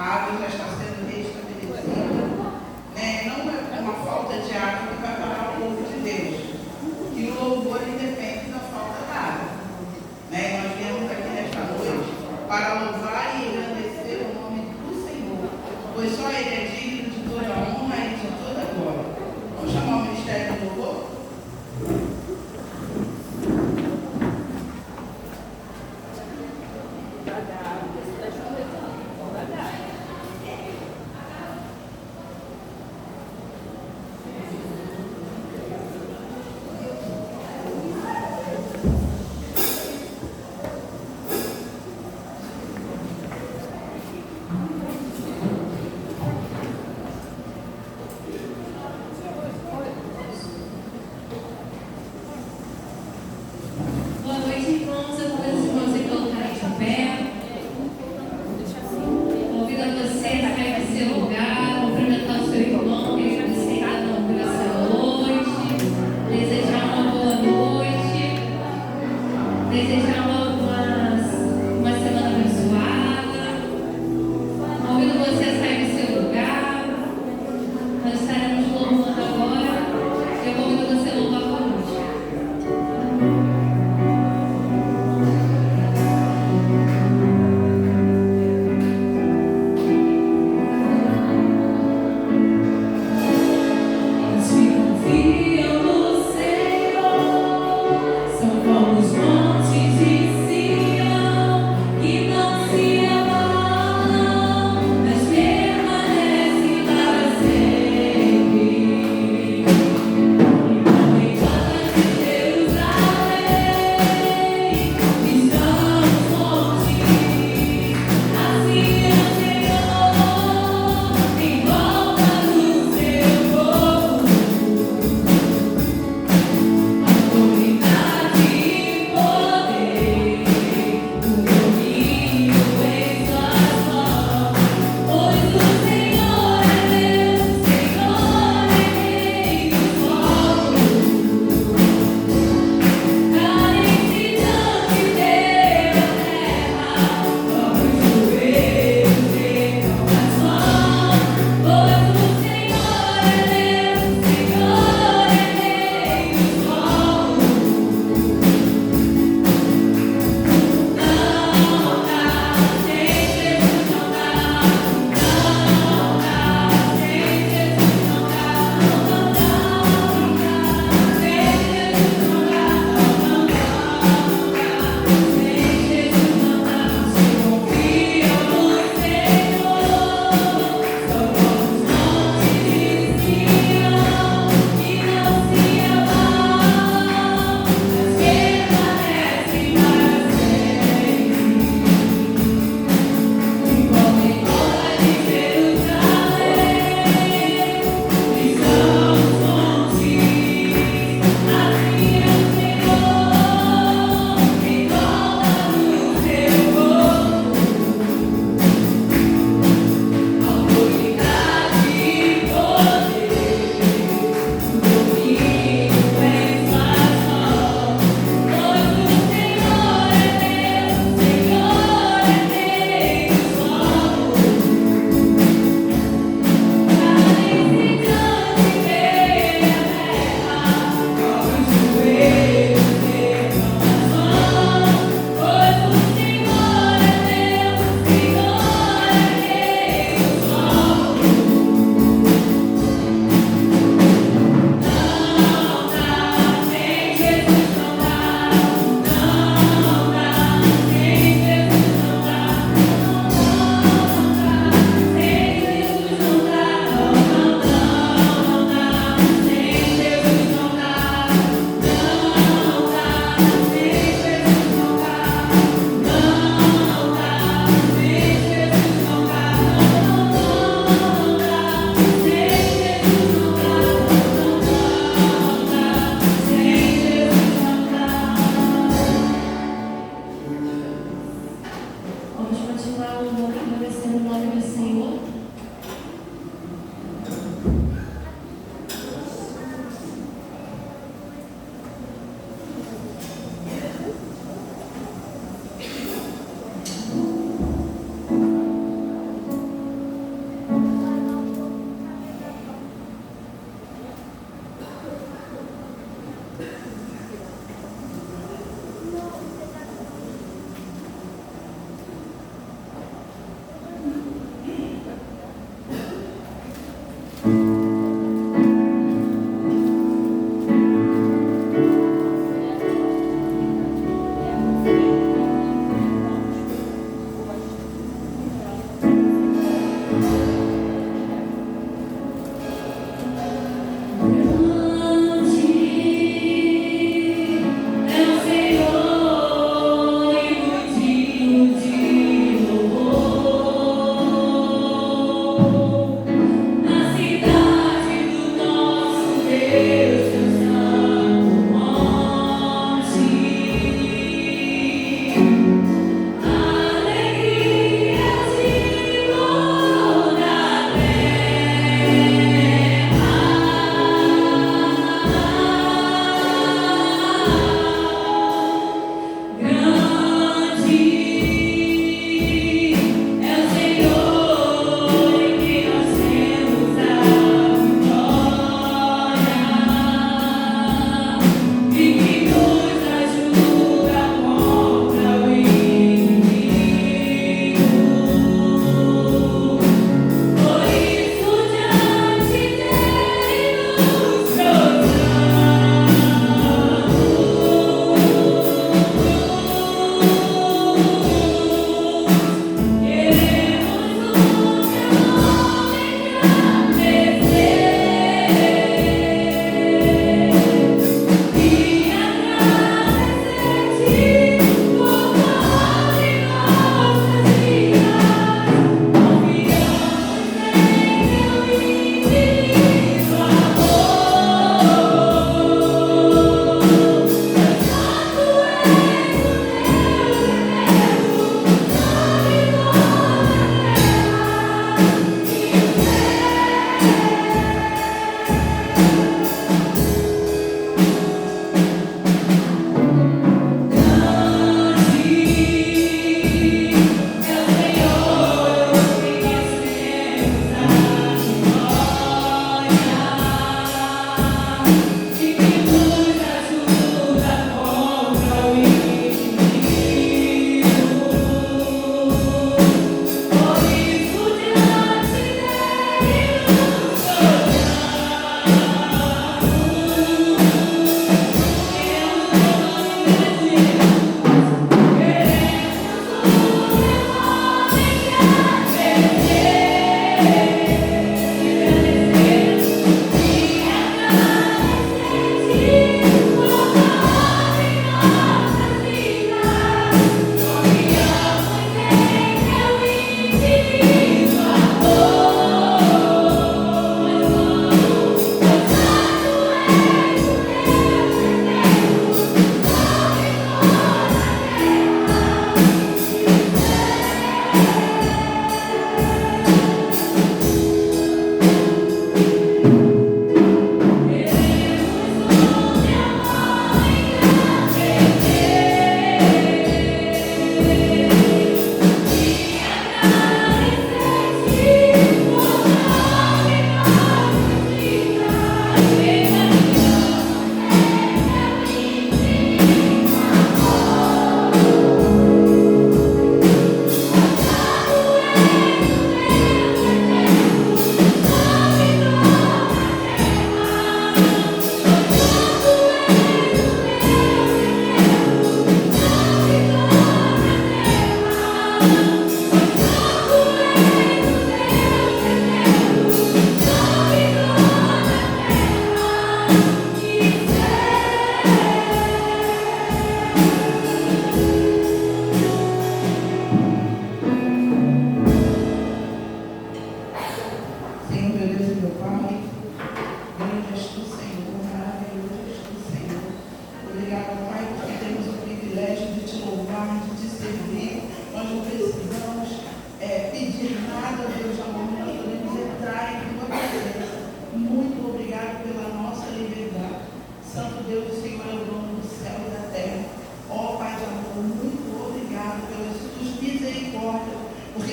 água já está sendo restabelecida, né? Não é uma falta de água que vai parar o povo de Deus, que o louvor independe da falta de água, né? Nós viemos aqui nesta noite para louvar e engrandecer o nome do Senhor, pois só Ele é digno de toda honra e de toda glória. Vamos chamar o Ministério do Louvor?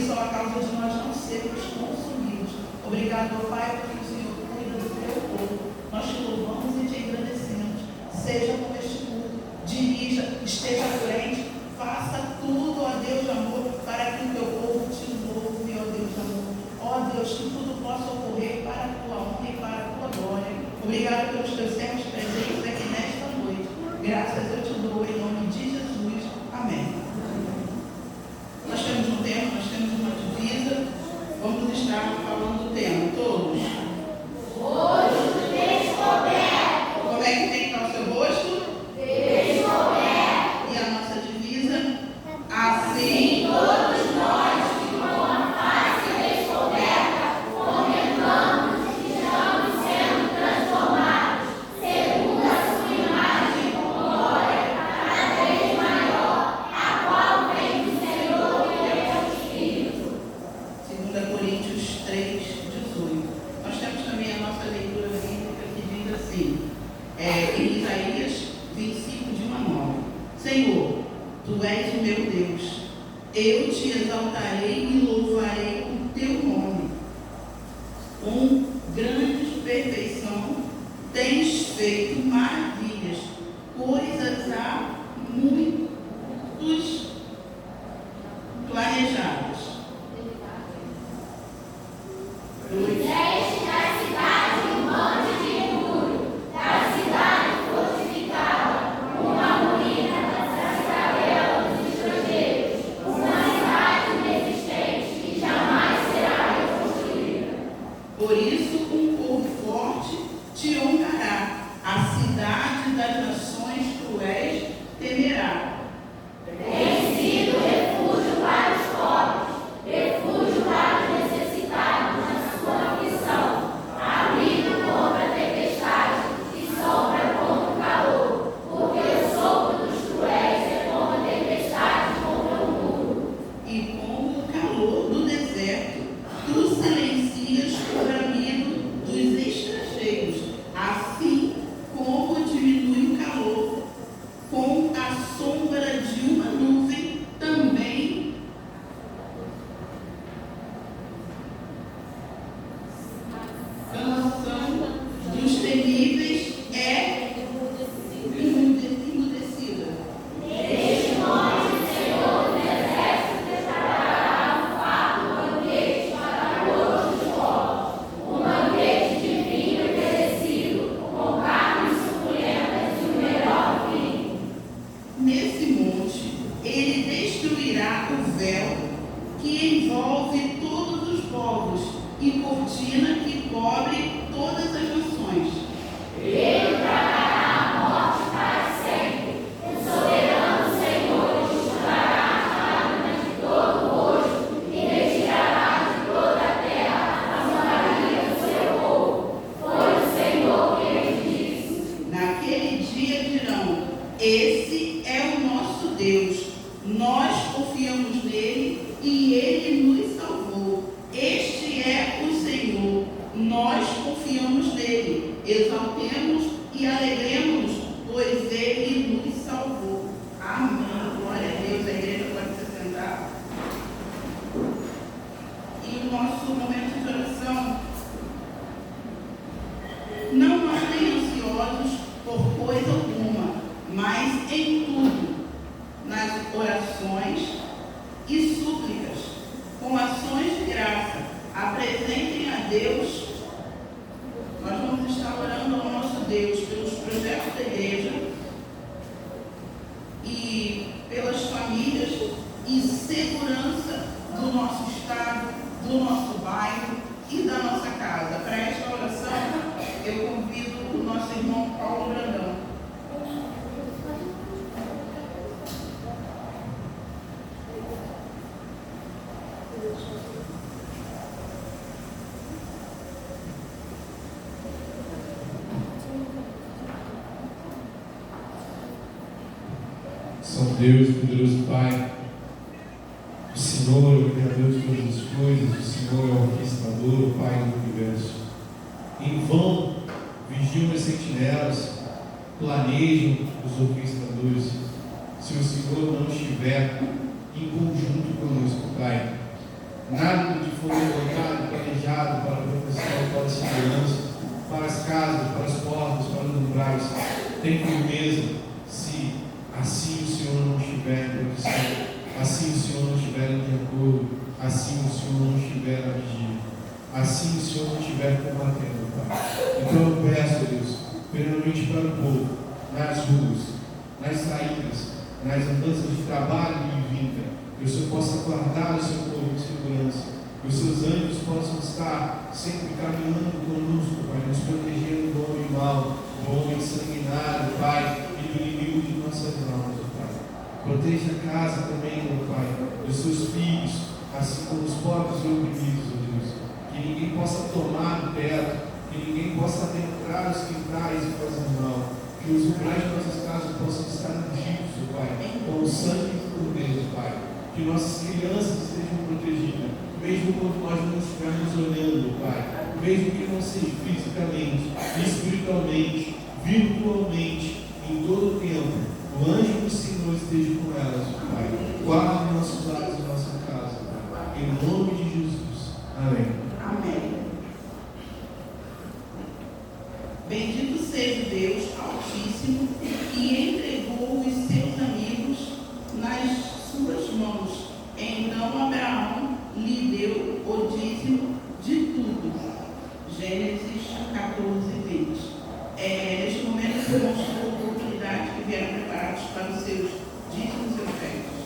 isso a causa de nós não sermos consumidos. Obrigado, Pai, porque o Senhor cuida do teu povo. Nós te louvamos e te agradecemos. Seja com este culto, dirija, esteja à frente, faça tudo, ó Deus de amor, para que o teu povo te louve, ó Deus de amor. Ó Deus, que tudo possa ocorrer para a tua honra e para a tua glória. Obrigado pelos teus servos presentes aqui nesta noite. Graças eu te dou em nome de Jesus. Amém. Nós temos um tema, nós temos uma divisa. Vamos estar falando do tema, todos. Rosto descoberto. Como é que tem que estar o seu rosto? Descoberto. E a nossa divisa? Assim todos nós que com a face descoberta contemplamos e estamos sendo transformados segundo a sua imagem com glória cada vez maior, a qual vem do Senhor e do Espírito. 2 Coríntios 3:18. Nós temos também a nossa leitura bíblica que diz assim, em Isaías 25:1-9. Senhor, tu és o meu Deus, eu te exaltarei e louvarei o teu nome. Com grande perfeição tens feito maravilhas, coisas há muitos planejadas. Fizeste da cidade um monte de muro, da cidade fortificada, uma ruína das cascavelas dos estrangeiros, uma cidade inexistente que jamais será reconstruída. Por isso, um povo forte te honrará, a cidade das nações cruéis temerá. Tem sido refúgio para os pobres, refúgio para os necessitados na sua aflição, abrigo contra a tempestade e sombra contra o calor, porque o sopro dos cruéis é como a tempestade contra o muro. E como o calor do deserto, tu silencias o bramido dos estrangeiros, assim como diminui o calor, com a sombra de uma nuvem também. Canção dos temíveis é emudecida. Neste nome, o Senhor dos Exércitos preparará um farto banquete para todos os povos, um banquete de vinho envelhecido, com carnes suculentas e o melhor vinho. Nesse monte, ele destruirá o véu que envolve todos os povos e cortina que cobre todas as nações. Ele tragará a morte para sempre. O soberano Senhor enxugará as lágrimas de todo o rosto e retirará de toda a terra a zombaria do seu povo. Foi o Senhor que ele disse. Naquele dia dirão: esse é o nosso Deus, nós confiamos nele e ele nos salvou. Este é o Senhor, nós confiamos nele. Exaltemos e alegremos, pois ele nos salvou. Amém. Glória a Deus. A igreja pode se sentar. E o nosso momento de oração. Não andem ansiosos por coisa alguma, mas em tudo, nas orações e súplicas, com ações de graça, apresentem a Deus. Nós vamos estar orando ao nosso Deus pelos projetos da igreja e pelas famílias e segurança do nosso estado, do nosso bairro e da nossa casa. Para esta oração, eu convido o nosso irmão Paulo Brandão. São Deus, poderoso Pai, o Senhor é o Criador de todas as coisas, o Senhor é o Orquestrador, o Pai do Universo. Em vão vigiam as sentinelas, planejam os orquestradores, se o Senhor não estiver em conjunto conosco, Pai. assim o Senhor não estiver em acordo, assim o Senhor não estiver a vigia, assim o Senhor não estiver combatendo, Pai. Então eu peço, Deus, primeiramente para o povo, nas ruas, nas saídas, nas andanças de trabalho e de vida, que o Senhor possa guardar o seu povo em segurança, que os seus anjos possam estar sempre caminhando conosco, Pai, nos protegendo do homem mau, do homem sanguinário, Pai, e do inimigo de nossas almas, Pai. Proteja a casa também, meu Pai, dos seus filhos, assim como os pobres e oprimidos, ó Deus. Que ninguém possa tomar do teto, que ninguém possa adentrar os quintais e fazer mal. Que os umbrais de nossas casas possam estar ungidos, ó Pai, com o sangue do Cordeiro, Pai. Que nossas crianças estejam protegidas, mesmo quando nós não estivermos olhando, Pai. Mesmo que não seja fisicamente, espiritualmente, virtualmente, em todo o tempo. O anjo do Senhor esteja com elas, Pai. Guarde nossos lares e nossa casa, Pai. Em nome de Jesus. Amém. Amém. Bendito seja Deus Altíssimo, que entregou os seus amigos nas suas mãos. Então Abraão lhe deu o dízimo de tudo. Gênesis 14, 20. Neste momento, irmãos, a oportunidade que vieram preparados para os seus dízimos e ofertas.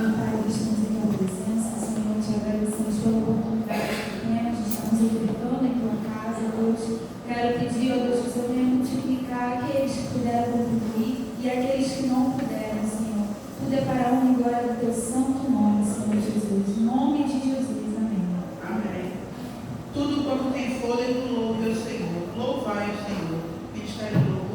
Meu Pai, estamos em tua presença, Senhor, te agradecemos pela oportunidade que temos, estamos ofertando em tua casa, Deus. Quero pedir, ó Deus, que o Senhor venha multiplicar aqueles que puderam contribuir e aqueles que não puderam, Senhor. Tudo é para a honra e glória do teu santo nome, Senhor Jesus. Em nome de Jesus, amém. Amém. Tudo quanto tem fôlego, louve ao Senhor. Louvai o Senhor. Ministério do louvor.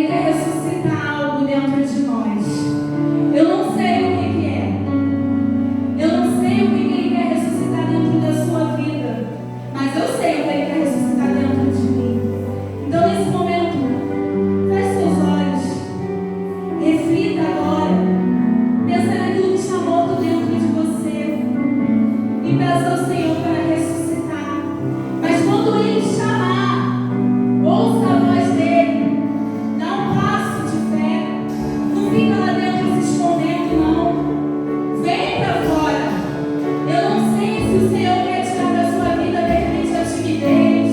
Ele quer ressuscitar algo dentro de nós. Eu não sei o que é. Eu não sei o que Ele quer ressuscitar dentro da sua vida. Mas eu sei o que Ele quer ressuscitar dentro de mim. Então, nesse momento, feche seus olhos. Reflita agora. Pensa naquilo que está morto dentro de você. E peça ao Senhor para ressuscitar. Mas quando Ele chamar, ouça a voz dele. Dá um passo de fé. Não fica lá dentro se escondendo, não. Vem para fora. Eu não sei se o Senhor quer tirar da sua vida, de repente, a timidez,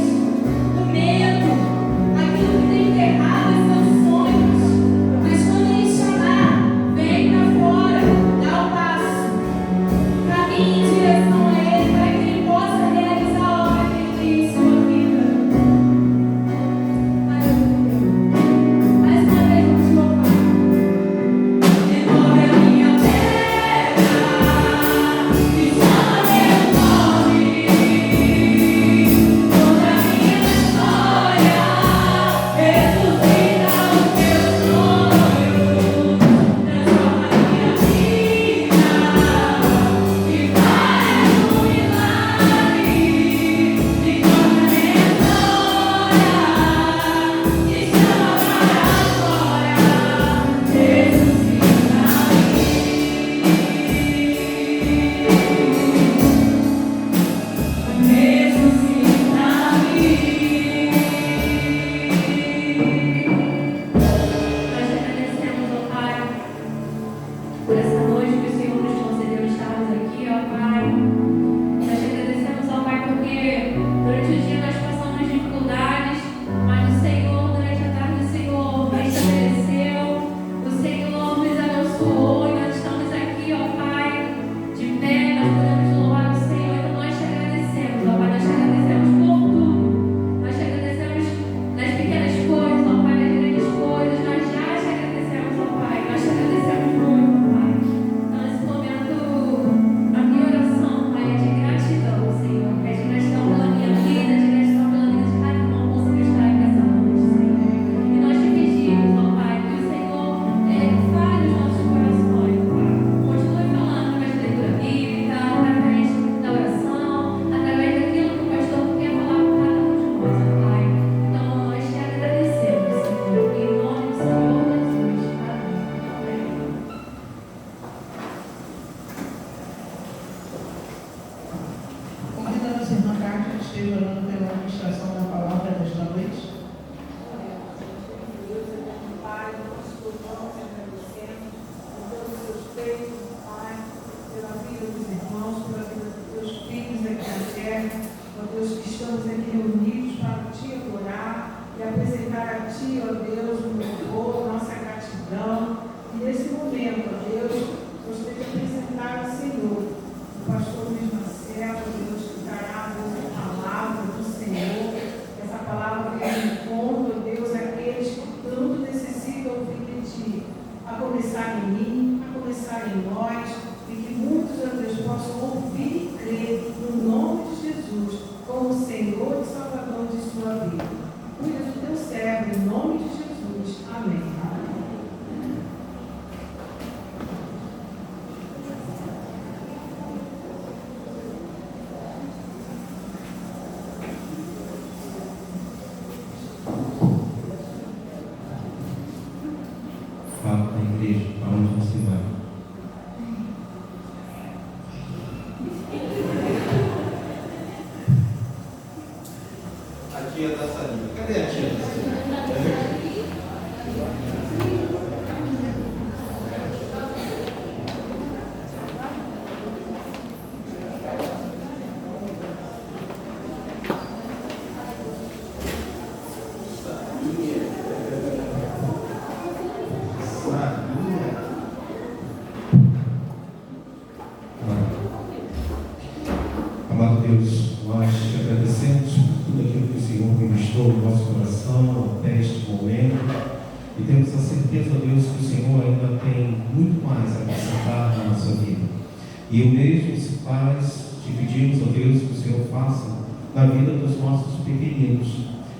o medo, aquilo que tem enterrado em seus sonhos. Mas quando Ele chamar, vem para fora. Dá um passo. Caminhe em direção a Ele, para que Ele possa realizar a obra que Ele tem em sua vida. Aleluia. Mais uma vez vamos louvar. Envolve a minha terra e chama meu nome. Toda a minha história ressuscita os teus sonhos. Transforma a minha vida e faz um milagre. Me torna minha história e chama para fora. Nós agradecemos, ó Pai, por essa noite que o Senhor nos concedeu estarmos aqui, ó Pai. Nós agradecemos, ó Pai, porque durante o dia nós passamos dificuldades, mas o Senhor, durante a tarde, o Senhor nos estabeleceu, o Senhor nos abençoou e nós estamos aqui, ó Pai, de pé, nós podemos louvar o Senhor. Então nós te agradecemos, ó Pai, nós te agradecemos por tudo. Nós te agradecemos nas pequenas coisas, ó Pai, nas grandes coisas. Nós já te agradecemos, ó Pai. Nós te agradecemos muito, ó Pai. Então, nesse momento, a minha oração, Pai, é de gratidão, Senhor. É de gratidão pela minha vida, de gratidão pela vida de cada irmão que conseguiu estar aqui essa noite, Senhor. E nós te pedimos, ó Pai, que o Senhor fale os nossos corações, ó Pai. Continue falando através da leitura bíblica, através da oração, através daquilo que o pastor quer falar com cada um de nós, ó Pai. Então, nós te agradecemos, Senhor, em nome do Senhor Jesus. Amém. Convido a nossa irmã Cátia que esteja orando pela administração da palavra desta noite. Deus, eterno Pai, nós louvamos e agradecemos por todos os seus feitos, Pai, pela vida dos irmãos, pela vida dos teus filhos aqui na terra, ó Deus, que estamos aqui reunidos para te adorar e apresentar a Ti, ó Deus, o louvor, nossa gratidão. E nesse momento, ó Deus, gostaria de apresentar ao Senhor o pastor Luiz Marcelo, ó Deus, que trará, Deus, a palavra do Senhor. Essa palavra vem ao encontro, ó Deus, aqueles que tanto necessitam ouvir de Ti, a começar em mim, a começar em nós, e que muitos, ó Deus, possam ouvir e crer no nome de Jesus, como Senhor e Salvador de sua vida. Cuida do teu servo, em nome de Jesus. Amém. Fala para a igreja, para onde você vai. A tia da Sarinha. Cadê a tia da Sarinha? Amado Deus, nós te agradecemos por tudo aquilo que o Senhor ministrou no nosso coração até este momento e temos a certeza, Deus, que o Senhor ainda tem muito mais a acrescentar na nossa vida. E o mesmo se faz, te pedimos, ó Deus, que o Senhor faça na vida dos nossos pequeninos,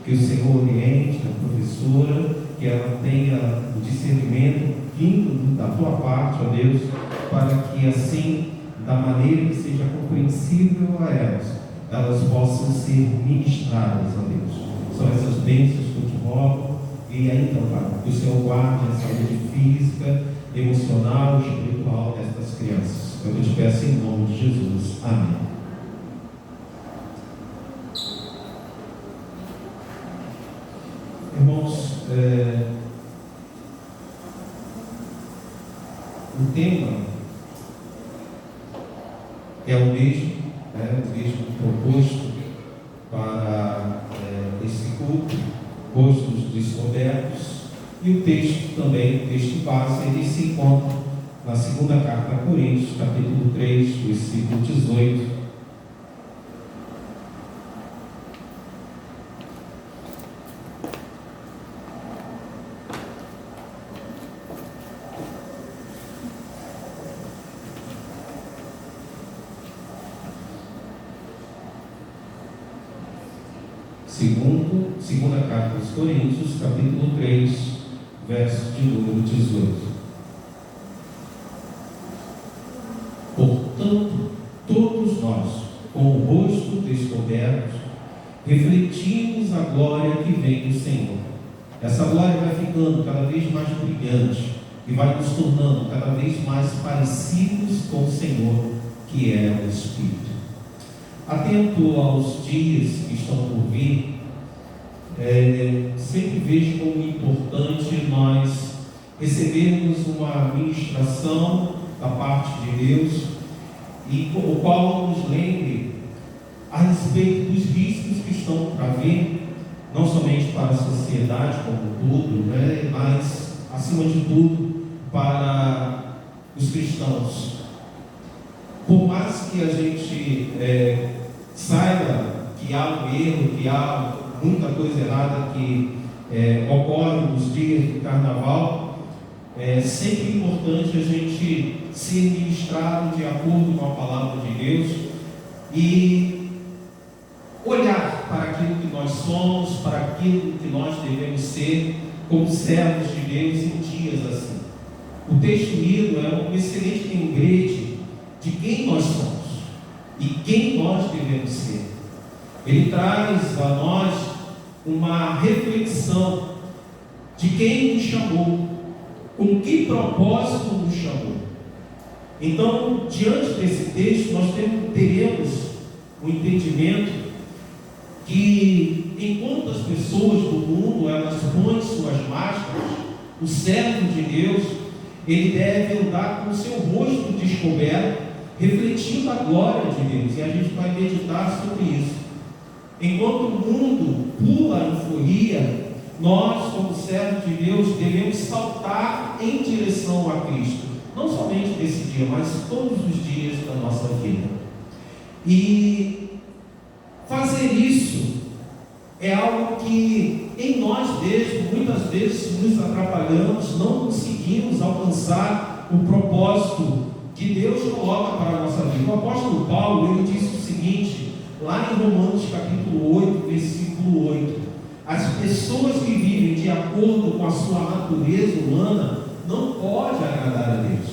que o Senhor oriente a professora que ela tenha o discernimento vindo da tua parte, ó Deus, para que assim, da maneira que seja compreensível a elas possam ser ministradas, ó Deus. São essas bênçãos que eu te rogo, e ainda, Pai, que o Senhor guarde a saúde física, emocional e espiritual destas crianças. Eu te peço em nome de Jesus. Amém. Irmãos, o tema é o mesmo proposto para esse culto, rostos descobertos, e o texto também, o texto base, ele se encontra na segunda carta a Coríntios, capítulo 3, versículo 18. Segunda carta aos Coríntios, capítulo 3, verso de número 18. Portanto, todos nós, com o rosto descoberto, refletimos a glória que vem do Senhor. Essa glória vai ficando cada vez mais brilhante e vai nos tornando cada vez mais parecidos com o Senhor, que é o Espírito. Atento aos dias que estão por vir, sempre vejo como importante nós recebermos uma ministração da parte de Deus, e o qual nos lembre a respeito dos riscos que estão para vir, não somente para a sociedade como um todo, mas acima de tudo para os cristãos. Por mais que a gente saiba que há um erro, que há muita coisa errada que ocorre nos dias do carnaval, é sempre importante a gente ser ministrado de acordo com a palavra de Deus e olhar para aquilo que nós somos, para aquilo que nós devemos ser como servos de Deus em dias assim. O texto lido é um excelente lembrete de quem nós somos e quem nós devemos ser. Ele traz a nós uma reflexão de quem nos chamou, com que propósito nos chamou. Então, diante desse texto, nós teremos um entendimento que, enquanto as pessoas do mundo elas põem suas máscaras, o servo de Deus, ele deve andar com o seu rosto descoberto, refletindo a glória de Deus, e a gente vai meditar sobre isso. Enquanto o mundo pula a euforia, nós, como servos de Deus, devemos saltar em direção a Cristo, não somente nesse dia, mas todos os dias da nossa vida. E fazer isso é algo que em nós mesmos, muitas vezes nos atrapalhamos, não conseguimos alcançar o propósito que Deus coloca para a nossa vida. O apóstolo Paulo, ele disse o seguinte, lá em Romanos capítulo 8, versículo 8: as pessoas que vivem de acordo com a sua natureza humana não podem agradar a Deus.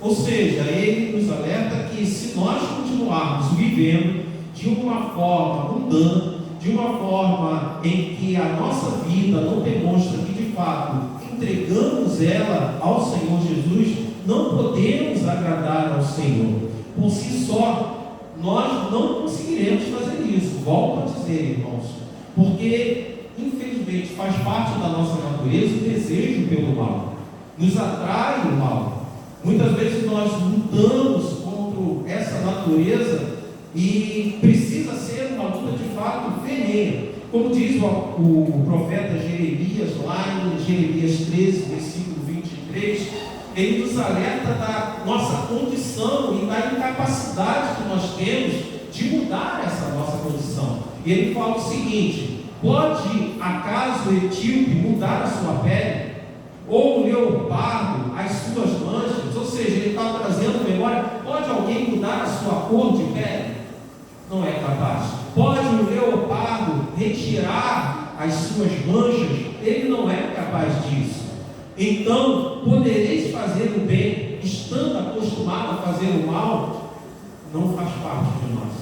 Ou seja, ele nos alerta que se nós continuarmos vivendo de uma forma mundana, de uma forma em que a nossa vida não demonstra que de fato entregamos ela ao Senhor Jesus, não podemos agradar ao Senhor. Por si só, nós não conseguiremos fazer isso. Volto a dizer, irmãos, porque infelizmente faz parte da nossa natureza o desejo pelo mal, nos atrai o mal. Muitas vezes nós lutamos contra essa natureza e precisa ser uma luta de fato ferrenha. Como diz o profeta Jeremias, lá em Jeremias 13, versículo 23, ele nos alerta da nossa condição e da incapacidade que nós temos de mudar essa nossa condição. E ele fala o seguinte: pode acaso o etíope mudar a sua pele? Ou o leopardo as suas manchas? Ou seja, ele está trazendo a memória: pode alguém mudar a sua cor de pele? Não é capaz. Pode o leopardo retirar as suas manchas? Ele não é capaz. capaz disso. Então, podereis fazer o bem, estando acostumado a fazer o mal, não faz parte de nós.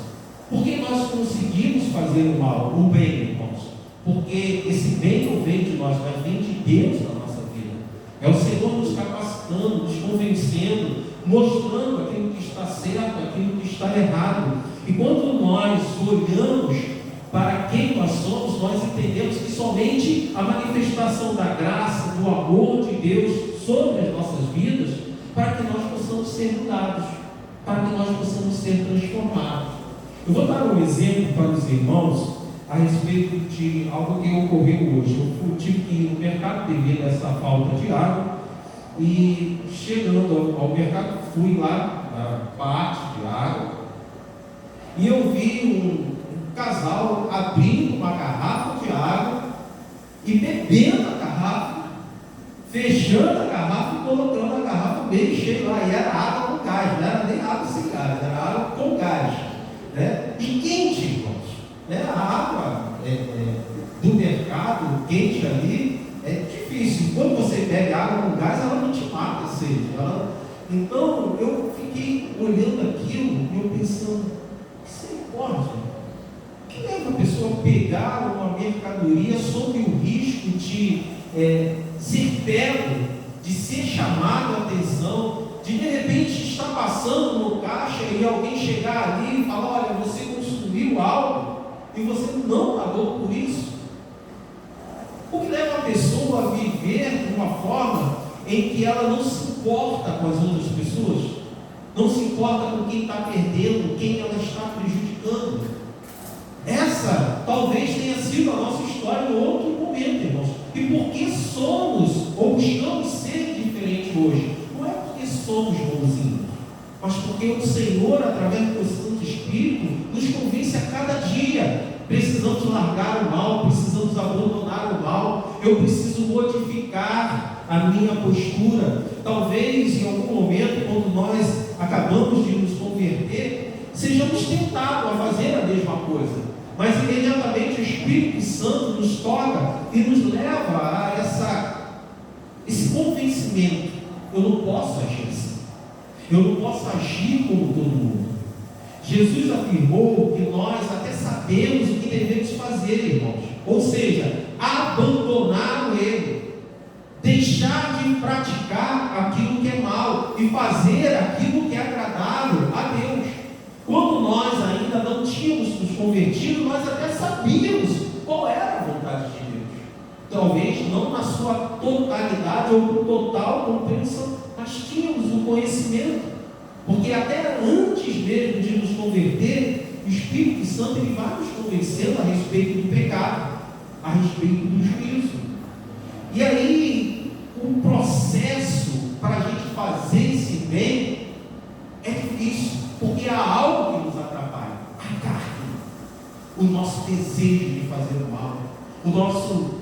Por que nós conseguimos fazer o mal, o bem, irmãos? Porque esse bem não vem de nós, mas vem de Deus na nossa vida. É o Senhor nos capacitando, nos convencendo, mostrando aquilo que está certo, aquilo que está errado. E quando nós olhamos para quem nós somos, nós entendemos que somente a manifestação da graça, do amor de Deus sobre as nossas vidas, para que nós possamos ser mudados, para que nós possamos ser transformados. Eu vou dar um exemplo para os irmãos a respeito de algo que ocorreu hoje. Eu tive que ir no mercado devido a essa falta de água, e chegando ao mercado, fui lá na parte de água e eu vi um casal abrindo uma garrafa de água e bebendo a garrafa, fechando a garrafa e colocando a garrafa bem cheia lá. E era água com gás, não era nem água sem gás, era água com gás, né? E quente, irmãos, né? A água do mercado quente ali é difícil. Quando você bebe água com gás, ela não te mata a sede. Então eu fiquei olhando aquilo e eu pensando, misericórdia, que leva a pessoa a pegar uma mercadoria sob o risco de ser pego, de ser chamado a atenção, de repente estar passando no caixa e alguém chegar ali e falar: olha, você consumiu algo e você não pagou por isso? O que leva a pessoa a viver de uma forma em que ela não se importa com as outras pessoas, não se importa com quem está perdendo, quem ela está prejudicando? Essa talvez tenha sido a nossa história em outro momento, irmãos. E por que somos ou buscamos ser diferente hoje? Não é porque somos bonzinhos, mas porque o Senhor, através do Santo Espírito, nos convence a cada dia. Precisamos largar o mal, precisamos abandonar o mal. Eu preciso modificar a minha postura. Talvez em algum momento, quando nós acabamos de nos converter, sejamos tentados a fazer a mesma coisa, mas imediatamente o Espírito Santo nos toca e nos leva a esse convencimento: eu não posso agir assim, eu não posso agir como todo mundo. Jesus afirmou que nós até sabemos o que devemos fazer, irmãos, ou seja, abandonar o erro, deixar de praticar aquilo que é mal e fazer aquilo que é agradável a Deus. Quando nós ainda não tínhamos nos convertido, nós até sabíamos qual era a vontade de Deus. Talvez não na sua totalidade ou com total compreensão, mas tínhamos o conhecimento. Porque até antes mesmo de nos converter, o Espírito Santo ele vai nos convencendo a respeito do pecado, a respeito do juízo. E aí, o processo para a gente fazer esse bem é difícil, porque há algo que nos atrapalha: a carne, o nosso desejo de fazer o mal,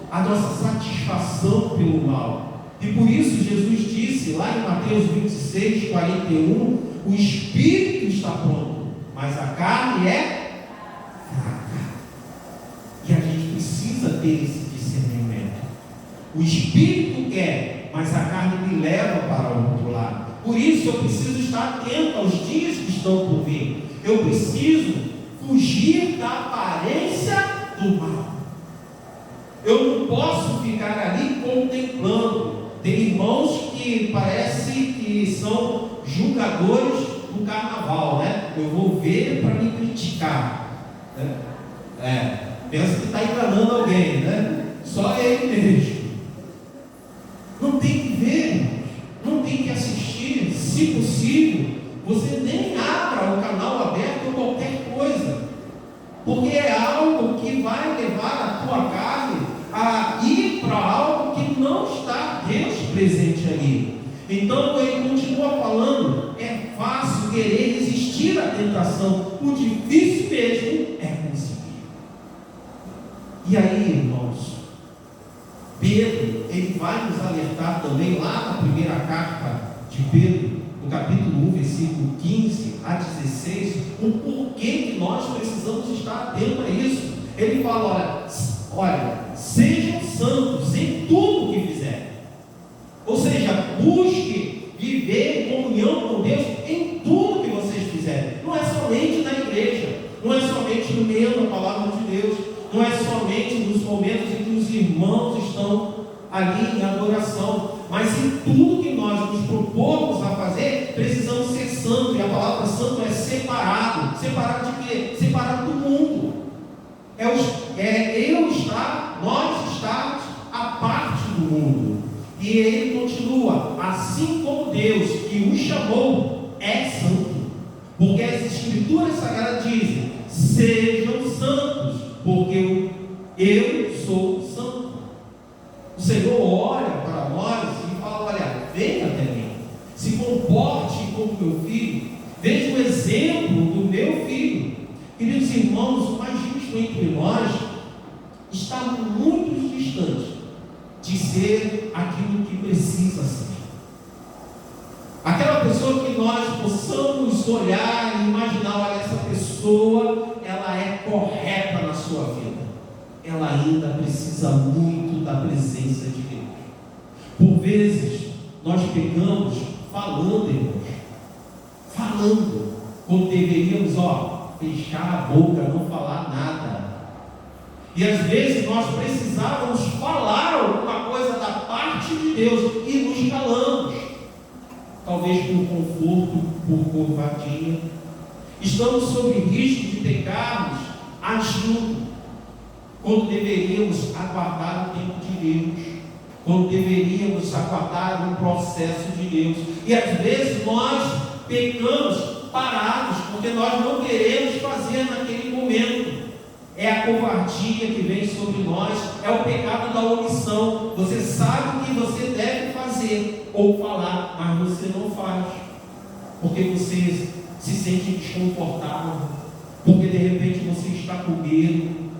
a nossa satisfação pelo mal. E por isso Jesus disse lá em Mateus 26, 41, o espírito está pronto, mas a carne é fraca. E a gente precisa ter esse discernimento. O espírito quer, mas a carne me leva para o outro lado. Por isso eu preciso estar atento aos dias que estão por vir. Eu preciso fugir da aparência do mal. Eu não posso ficar ali contemplando. Tem irmãos que parece que são julgadores do carnaval, né? Eu vou ver para me criticar, né? Pensa que está enganando alguém, né? Só ele mesmo. Não tem que ver, não tem que assistir. Se possível, você nem abra o canal aberto ou qualquer coisa, porque é algo que vai levar a tua carne a ir para algo que não está Deus presente ali. Então ele continua falando: é fácil querer resistir à tentação, o difícil mesmo é conseguir. E aí, irmãos, Pedro, ele vai nos alertar também lá na primeira carta de Pedro, no capítulo 1, versículo 15 a 16, o porquê que nós precisamos estar atentos a isso. Ele fala: olha, sejam santos em tudo que fizerem. busque viver em comunhão com Deus em tudo que vocês fizerem. Não é somente na igreja, não é somente no meio da palavra de Deus, não é somente nos momentos em que os irmãos estão ali em adoração, mas em tudo que nós nos propomos a fazer, precisamos ser santos. E a palavra santo é separado. Separado de quê? Separado do mundo. Nós estarmos à parte do mundo. E ele continua: assim como Deus que os chamou é santo. Porque as Escrituras Sagradas dizem: sejam santos, porque eu sou santo. O Senhor olha para nós e fala: olha, venha até mim, se comporte como meu filho, veja o exemplo do meu filho. Queridos irmãos, o mais justo entre nós está muito distante de ser aquilo que precisa ser. Aquela pessoa que nós possamos olhar e imaginar: olha, essa pessoa, ela é correta na sua vida, ela ainda precisa muito da presença de Deus. Por vezes, nós pegamos falando, irmãos, quando deveríamos, fechar a boca, não falar nada. E às vezes nós precisávamos falar alguma coisa da parte de Deus e nos calamos, talvez por conforto, por covardia. Estamos sob risco de pecarmos agindo, quando deveríamos aguardar o tempo de Deus, quando deveríamos aguardar um processo de Deus. E às vezes nós pecamos parados, porque nós não queremos fazer naquele momento. É a covardia que vem sobre nós, é o pecado da omissão. Você sabe o que você deve fazer ou falar, mas você não faz, porque você se sente desconfortável, porque de repente você está com medo.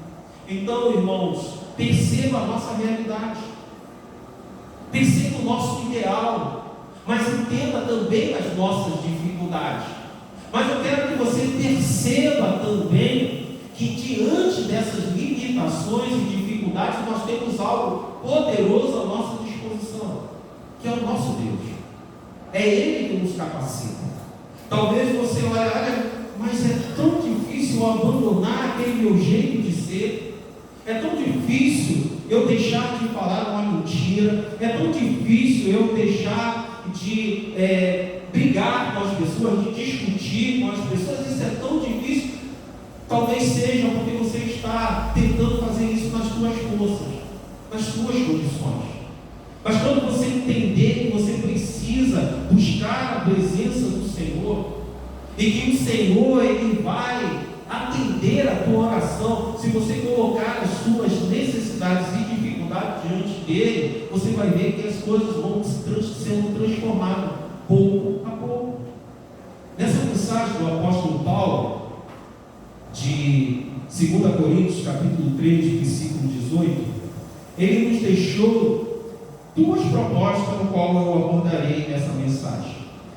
Então, irmãos, perceba a nossa realidade, perceba o nosso ideal, mas entenda também as nossas dificuldades. Mas eu quero que você perceba também que diante dessas limitações e dificuldades nós temos algo poderoso à nossa disposição, que é o nosso Deus. É Ele que nos capacita. Talvez você olhe, mas é tão difícil eu abandonar aquele meu jeito de ser, é tão difícil eu deixar de falar uma mentira, é tão difícil eu deixar de brigar com as pessoas, de discutir com as pessoas. Isso é tão difícil. Talvez seja porque você está tentando fazer isso nas suas forças, nas suas condições. Mas quando você entender que você precisa buscar a presença do Senhor, e que o Senhor, Ele vai atender a tua oração, se você colocar as suas necessidades e dificuldades diante dele, você vai ver que as coisas vão sendo transformadas pouco a pouco. Nessa mensagem do apóstolo Paulo, de 2 Coríntios, capítulo 3, versículo 18, ele nos deixou duas propostas no qual eu abordarei nessa mensagem.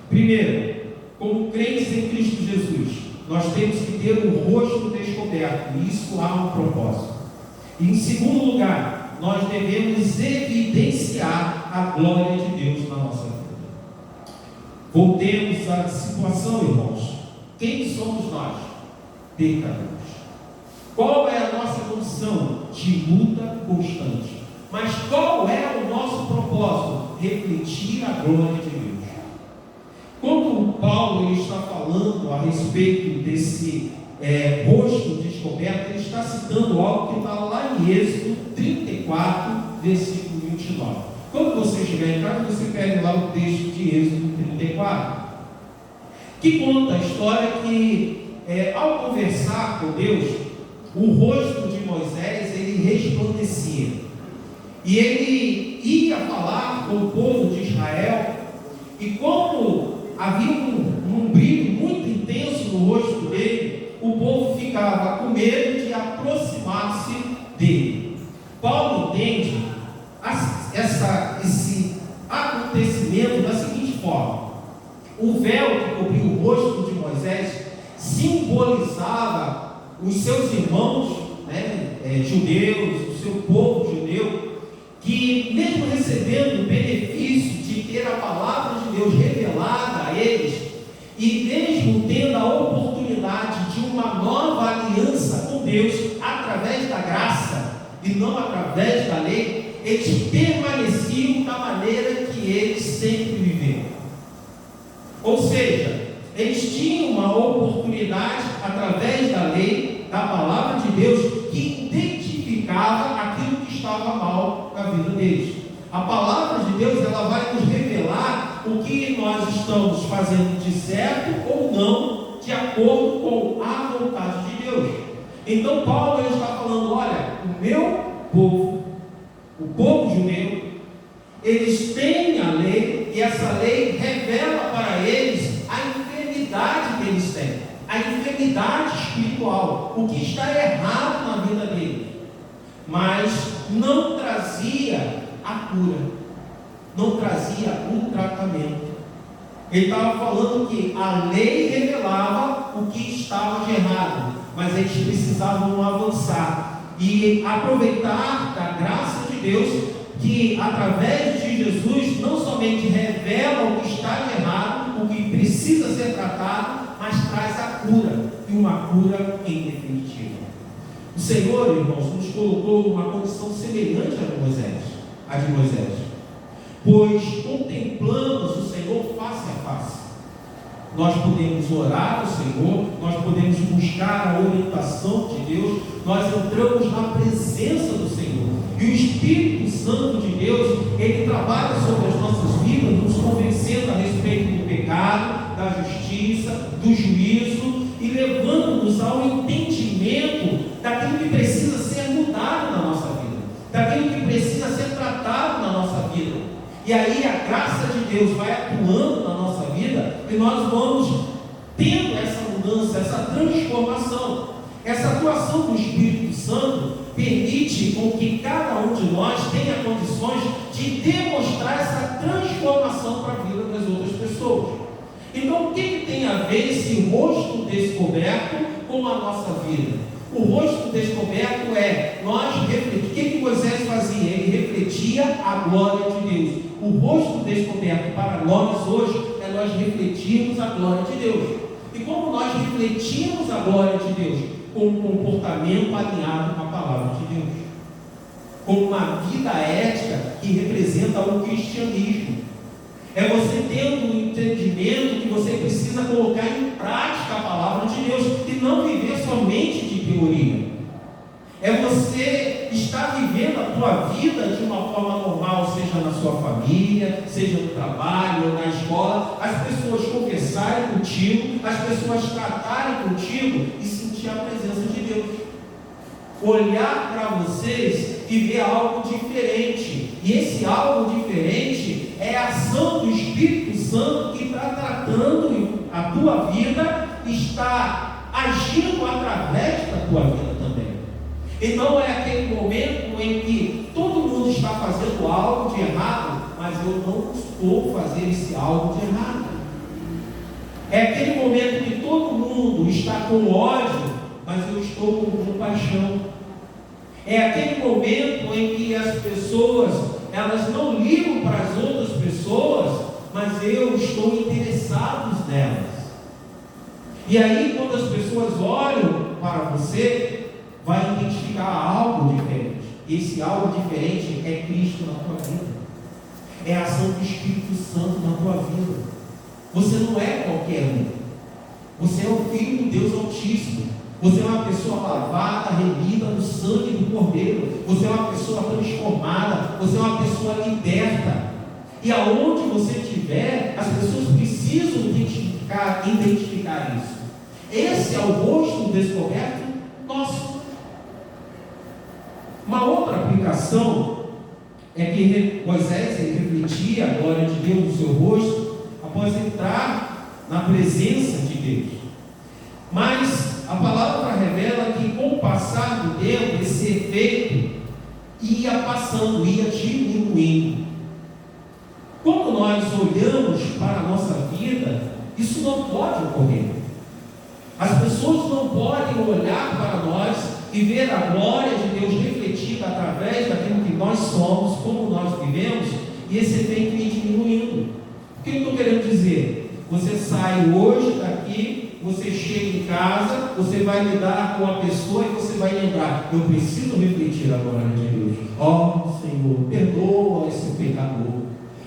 Primeiro, como crentes em Cristo Jesus, nós temos que ter o rosto descoberto, e isso há um propósito. E em segundo lugar, nós devemos evidenciar a glória de Deus na nossa vida. Voltemos à situação, irmãos. Quem somos nós? Pecadores. Qual é a nossa condição? De luta constante. Mas qual é o nosso propósito? Refletir a glória de Deus. Quando Paulo ele está falando a respeito desse rosto descoberto, ele está citando algo que está lá em Êxodo 34, versículo 29. Quando você chegar em casa, você pega lá o texto de Êxodo 34, que conta a história que ao conversar com Deus, o rosto de Moisés ele resplandecia, e ele ia falar com o povo de Israel, e como havia um brilho muito intenso no rosto dele, o povo ficava com medo de aproximar-se dele. Paulo entende esse acontecimento da seguinte forma: o véu que cobria o rosto de Moisés simbolizava os seus irmãos, judeus, o seu povo judeu, que mesmo recebendo o benefício de ter a palavra não através da lei, eles permaneciam da maneira que eles sempre viveram. Ou seja, eles tinham uma oportunidade, através da lei, da palavra de Deus, que identificava aquilo que estava mal na vida deles. A palavra de Deus, ela vai nos revelar o que nós estamos fazendo de certo ou não, de acordo com a vontade de Deus. Então Paulo ele está falando, olha, o meu povo, o povo judeu, eles têm a lei, e essa lei revela para eles a enfermidade que eles têm, a enfermidade espiritual, o que está errado na vida deles, mas não trazia a cura, não trazia um tratamento. Ele estava falando que a lei revelava o que estava de errado, mas eles precisavam avançar e aproveitar da graça de Deus, que através de Jesus não somente revela o que está de errado, o que precisa ser tratado, mas traz a cura, e uma cura em definitiva. O Senhor, irmãos, nos colocou numa condição semelhante a de Moisés, pois contemplamos o Senhor face a face. Nós podemos orar ao Senhor, nós podemos buscar a orientação de Deus, nós entramos na presença do Senhor, e o Espírito Santo de Deus, ele trabalha sobre as nossas vidas, nos convencendo a respeito do pecado, da justiça, do juízo, e levando-nos ao entendimento daquilo que precisa ser mudado na nossa vida, daquilo que precisa ser tratado na nossa vida. E aí a graça de Deus vai atuando na nossa vida, e nós vamos tendo essa mudança, essa transformação. Essa atuação do Espírito Santo permite com que cada um de nós tenha condições de demonstrar essa transformação para a vida das outras pessoas. Então, o que tem a ver esse rosto descoberto com a nossa vida? O rosto descoberto é, o que Moisés fazia? Ele refletia a glória de Deus. O rosto descoberto para nós hoje é nós refletirmos a glória de Deus. E como nós refletimos a glória de Deus? Com um comportamento alinhado com a palavra de Deus, com uma vida ética que representa o cristianismo. É você tendo um entendimento que você precisa colocar em prática a palavra de Deus e não viver somente de teoria. É você estar vivendo a tua vida de uma forma normal, seja na sua família, seja no trabalho, ou na escola, as pessoas conversarem contigo, as pessoas tratarem contigo e sentir a presença de Deus. Olhar para vocês e ver algo diferente. E esse algo diferente é a ação do Espírito Santo que está tratando a tua vida, está agindo através da tua vida também. E não é aquele momento em que todo mundo está fazendo algo de errado, mas eu não estou fazendo esse algo de errado. É aquele momento que todo mundo está com ódio, mas eu estou com compaixão. É aquele momento em que as pessoas, elas não ligam para as outras pessoas, mas eu estou interessado nelas. E aí, quando as pessoas olham para você, vai identificar algo diferente. E esse algo diferente é Cristo na tua vida. É a ação do Espírito Santo na tua vida. Você não é qualquer um. Você é o Filho do Deus Altíssimo. Você é uma pessoa lavada, remida no sangue do Cordeiro. Você é uma pessoa transformada. Você é uma pessoa liberta. E aonde você estiver, as pessoas precisam identificar isso. Esse é o rosto descoberto nosso. Uma outra aplicação é que Moisés refletia a glória de Deus no seu rosto após entrar na presença de Deus. Mas a palavra revela que com o passar do tempo esse efeito ia passando, ia diminuindo. Quando nós olhamos para a nossa vida, isso não pode ocorrer. As pessoas não podem olhar para nós e ver a glória de Deus refletida através daquilo que nós somos, como nós vivemos, e esse efeito ir diminuindo. O que eu estou querendo dizer? Você sai hoje daqui, você chega em casa você vai lidar com a pessoa e você vai lembrar: eu preciso refletir a glória de Deus. Ó Senhor, perdoa esse pecador.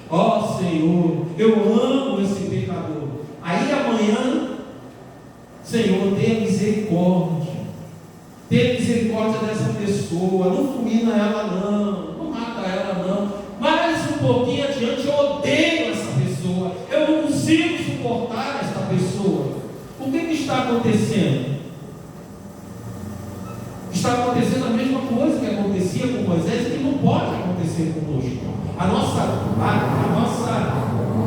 Ó Senhor, eu amo esse pecador. Aí amanhã, Senhor, tenha misericórdia. Tenha misericórdia dessa pessoa. Não fulmina ela não mata ela não. Mais um pouquinho adiante, eu odeio essa pessoa. Eu não consigo suportar essa pessoa. O que está acontecendo? Está acontecendo a mesma coisa que acontecia com Moisés e que não pode acontecer conosco.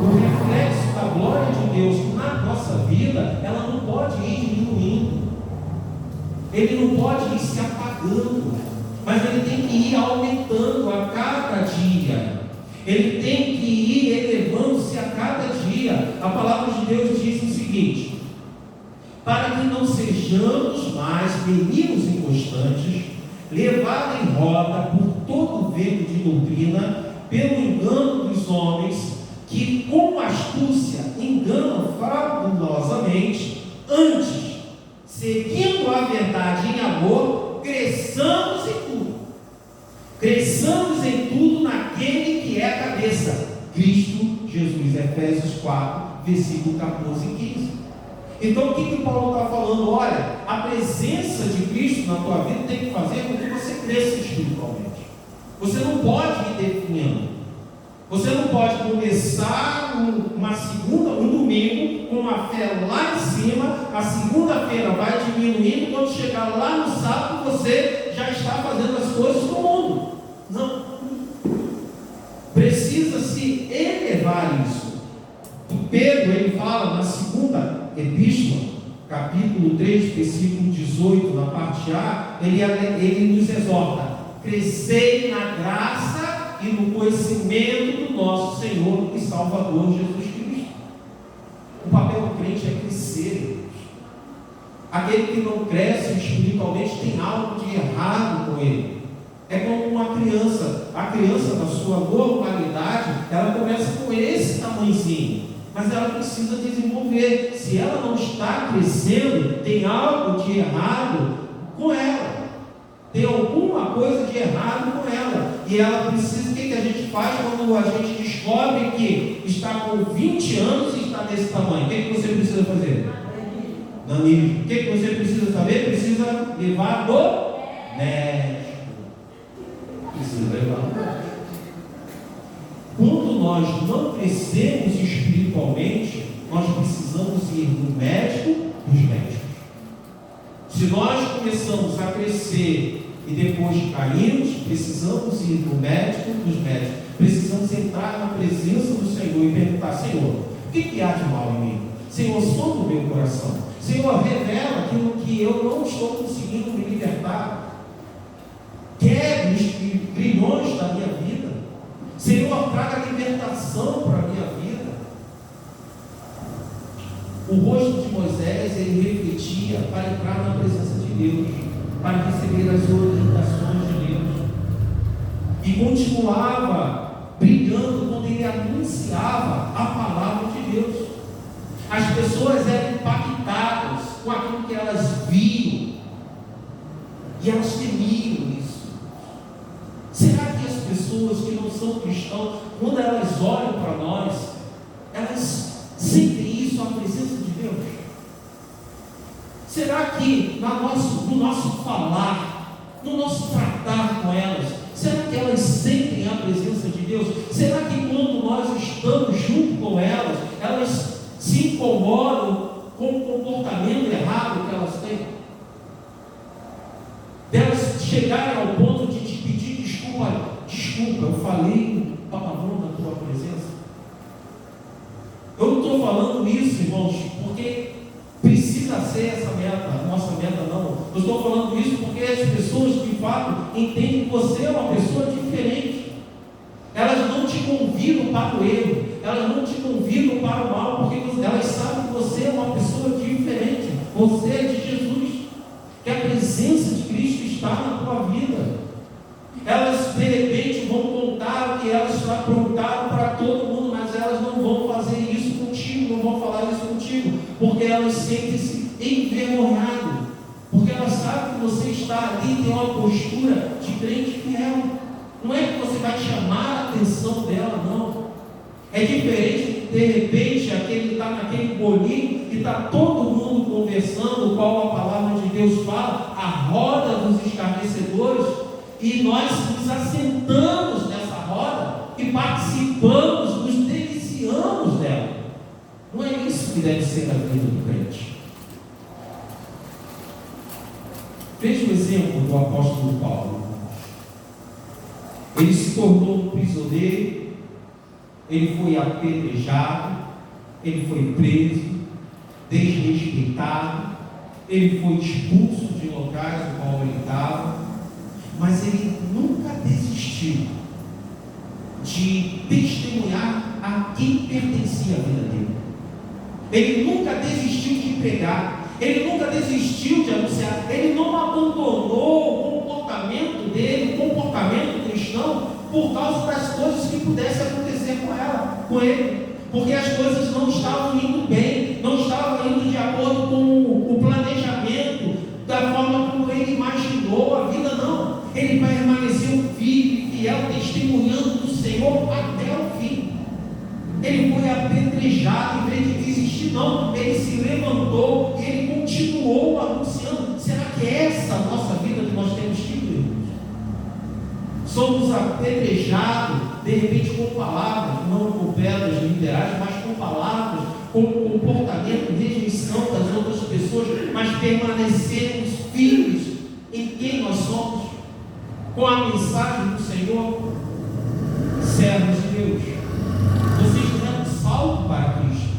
O reflexo da glória de Deus na nossa vida, ela não pode ir diminuindo. Ele não pode ir se apagando, mas ele tem que ir aumentando a cada dia. Ele tem que ir elevando-se a cada dia. A palavra de Deus diz o seguinte: para que não sejamos mais meninos inconstantes, levados em roda por todo vento de doutrina, pelo engano dos homens, que com astúcia enganam fraudulosamente. Antes, seguindo a verdade em amor, cresçamos em tudo. Cresçamos em tudo naquele que é a cabeça, Cristo Jesus. Efésios 4, versículo 14 e 15. Então o que Paulo está falando? Olha, a presença de Cristo na tua vida tem que fazer com que você cresça espiritualmente. Você não pode ir definhando. Você não pode começar um domingo com uma fé lá em cima, a segunda-feira vai diminuindo, quando chegar lá no sábado você já está fazendo as coisas do mundo. Não. Precisa se elevar isso. Pedro, ele fala na segunda epístola, capítulo 3, versículo 18, na parte A, ele nos exorta: crescei na graça e no conhecimento do nosso Senhor e Salvador Jesus Cristo. O papel do crente é crescer. Aquele que não cresce espiritualmente tem algo de errado com ele. É como uma criança. A criança, na sua normalidade, ela começa com esse tamanhozinho, mas ela precisa desenvolver. Se ela não está crescendo, tem algo de errado com ela. Tem alguma coisa de errado com ela. E ela precisa, o que a gente faz quando a gente descobre que está com 20 anos e está desse tamanho? O que você precisa fazer? Danilo. O que você precisa saber? Precisa levar no médico. Precisa levar no médico. Quando nós não crescemos espiritualmente, nós precisamos ir no médico dos médicos. Se nós começamos a crescer e depois caímos, precisamos ir no médico dos médicos. Precisamos entrar na presença do Senhor e perguntar: Senhor, o que há de mal em mim? Senhor, sonda o meu coração. Senhor, revela aquilo que eu não estou conseguindo me libertar. Quebre os grilhões da minha vida. Senhor, traga libertação para a minha vida. O rosto de Moisés, ele refletia para entrar na presença de Deus, para receber as orientações de Deus, e continuava brilhando quando ele anunciava a palavra de Deus. As pessoas eram impactadas com aquilo que elas viam, e elas temiam isso. Será que as pessoas que não são cristãos, quando elas olham para nós, elas sentem isso, a presença de Deus? Será que no nosso falar, no nosso tratar com elas, será que elas sentem a presença de Deus? Será que quando nós estamos junto com elas, elas se incomodam com o comportamento errado que elas têm? Delas chegarem ao ponto de te pedir desculpa, eu falei um palavrão na tua presença. Eu não estou falando isso, irmãos, porque precisa ser essa meta, a nossa meta não. Eu estou falando isso porque as pessoas de fato entendem que você é uma pessoa diferente. Elas não te convidam para o erro, elas não te convidam para o mal, porque elas sabem que você é uma pessoa diferente. Você é de Jesus, que a presença de Cristo está na tua vida. Elas de repente vão contar o que elas aprontaram para todo mundo, mas elas não vão fazer isso contigo, não vão falar isso contigo, porque elas sentem-se envergonhadas. está ali tem uma postura de crente fiel. Não é que você vai chamar a atenção dela, não. É diferente, de repente, aquele está naquele bolinho e está todo mundo conversando qual a palavra de Deus fala, a roda dos escarnecedores, e nós nos assentamos nessa roda e participamos, nos deliciamos dela. Não é isso que deve ser a vida do crente. Veja o exemplo do apóstolo Paulo. Ele se tornou um prisioneiro, ele foi apedrejado, ele foi preso, desrespeitado, ele foi expulso de locais no qual ele estava, mas ele nunca desistiu de testemunhar a quem pertencia a vida dele. Ele nunca desistiu de pregar, ele nunca desistiu de anunciar, ele não abandonou o comportamento dele, o comportamento cristão, por causa das coisas que pudessem acontecer com ele, porque as coisas não estavam indo bem, não estavam indo de acordo com o planejamento, da forma como ele imaginou a vida, não. Ele permaneceu firme, fiel, testemunhando do Senhor até o fim. Ele foi apedrejado, em vez de desistir, não, ele se levantou e ele continuou anunciando. Será que é essa a nossa vida que nós temos tido, irmãos? Somos apedrejados, de repente com palavras, não com pedras literais, mas com palavras, com comportamento, rejeição das outras pessoas, mas permanecemos firmes em quem nós somos, com a mensagem do Senhor. Servos de Deus, vocês deram salto para Cristo.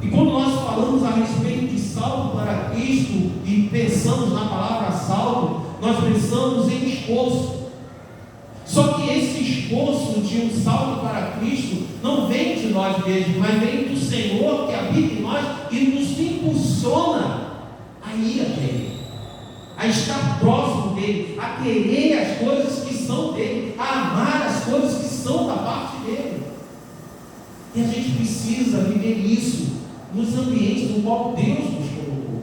E quando nós falamos a respeito de salto para Cristo e pensamos na palavra salto, nós pensamos em esforço. Só que esse esforço de um salto para Cristo não vem de nós mesmos, mas vem do Senhor que habita em nós e nos impulsiona a ir até Ele, a estar próximo dEle, a querer as coisas que são dEle, a amar as coisas que são da parte dEle. E a gente precisa viver isso nos ambientes no qual Deus nos colocou.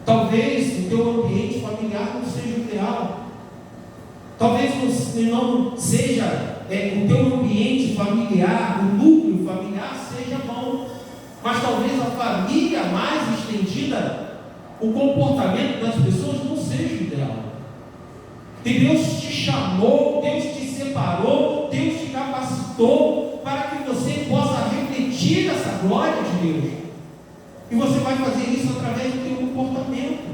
Talvez o teu ambiente familiar não seja o ideal. Talvez não seja o teu ambiente familiar, o núcleo familiar seja bom, mas talvez a família mais estendida, o comportamento das pessoas não seja o ideal. E Deus te chamou, Deus te separou, Deus te capacitou para que você possa refletir essa glória de Deus. E você vai fazer isso através do teu comportamento.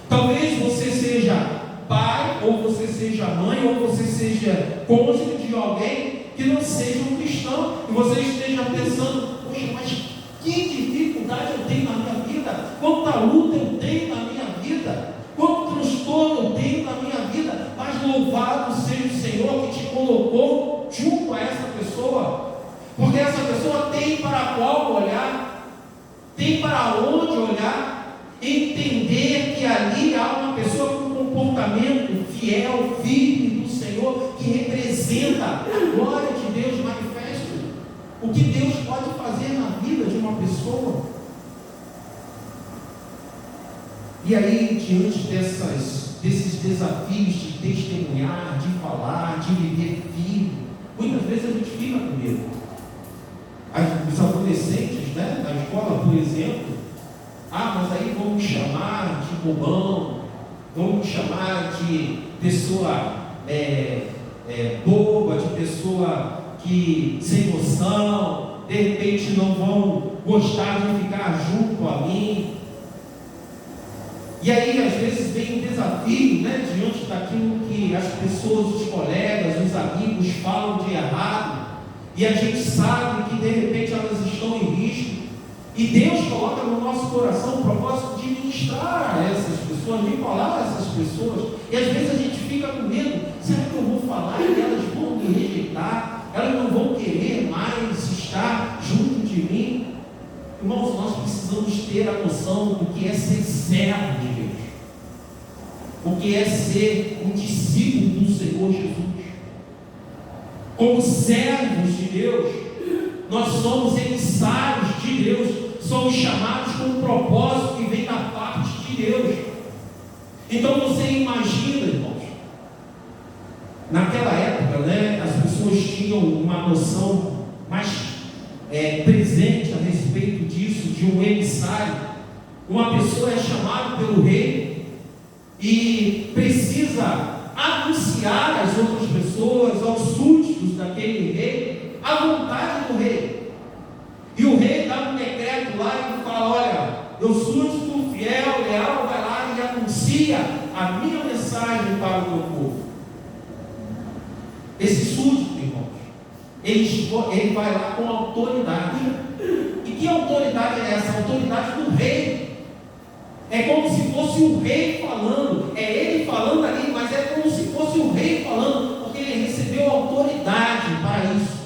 Talvez você seja pai, ou você seja mãe, ou você seja cônjuge de alguém que não seja um cristão, e você esteja pensando, poxa, mas que dificuldade eu tenho na minha vida, quanta luta eu tenho na minha vida, quanto transtorno eu tenho na minha vida, mas louvado seja o Senhor que te colocou junto a essa pessoa, porque essa pessoa tem para qual olhar, tem para onde olhar, entender que ali há uma pessoa com comportamento fiel, firme do Senhor, que representa a glória de Deus manifesto. O que Deus pode fazer na vida de uma pessoa. E aí, diante desses desafios de testemunhar, de falar, de viver firme, muitas vezes a gente fica com medo. Os adolescentes, né, na escola, por exemplo, mas aí vão me chamar de bobão, vão me chamar de pessoa boba, de pessoa que sem noção, de repente não vão gostar de ficar junto a mim. E aí às vezes vem um desafio, né, diante daquilo que as pessoas, os colegas, os amigos falam de errado, e a gente sabe que de repente elas estão em risco. E Deus coloca no nosso coração o propósito de ministrar a essas pessoas, de falar a essas pessoas. E às vezes a gente fica com medo, será que eu vou falar e elas vão me rejeitar? Elas não vão querer mais estar junto de mim? Irmãos, nós precisamos ter a noção do que é ser servo de Deus. O que é ser um discípulo do Senhor Jesus. Como servos de Deus, nós somos emissários de Deus, somos chamados com um propósito que vem da parte de Deus. Então você imagina, irmãos, naquela época, né, as pessoas tinham uma noção mais presente a respeito disso, de um emissário. Uma pessoa é chamada pelo rei e precisa anunciar às outras pessoas, aos súditos daquele rei, a vontade do rei. E o rei dá um decreto lá e fala: olha, meu súdito fiel, leal, vai lá e anuncia a minha mensagem para o meu povo. Esse súdito, irmãos, ele vai lá com autoridade. E que autoridade é essa? A autoridade do rei. É como se fosse o rei falando. É ele falando ali, mas é como se fosse o rei falando, porque ele recebeu autoridade para isso.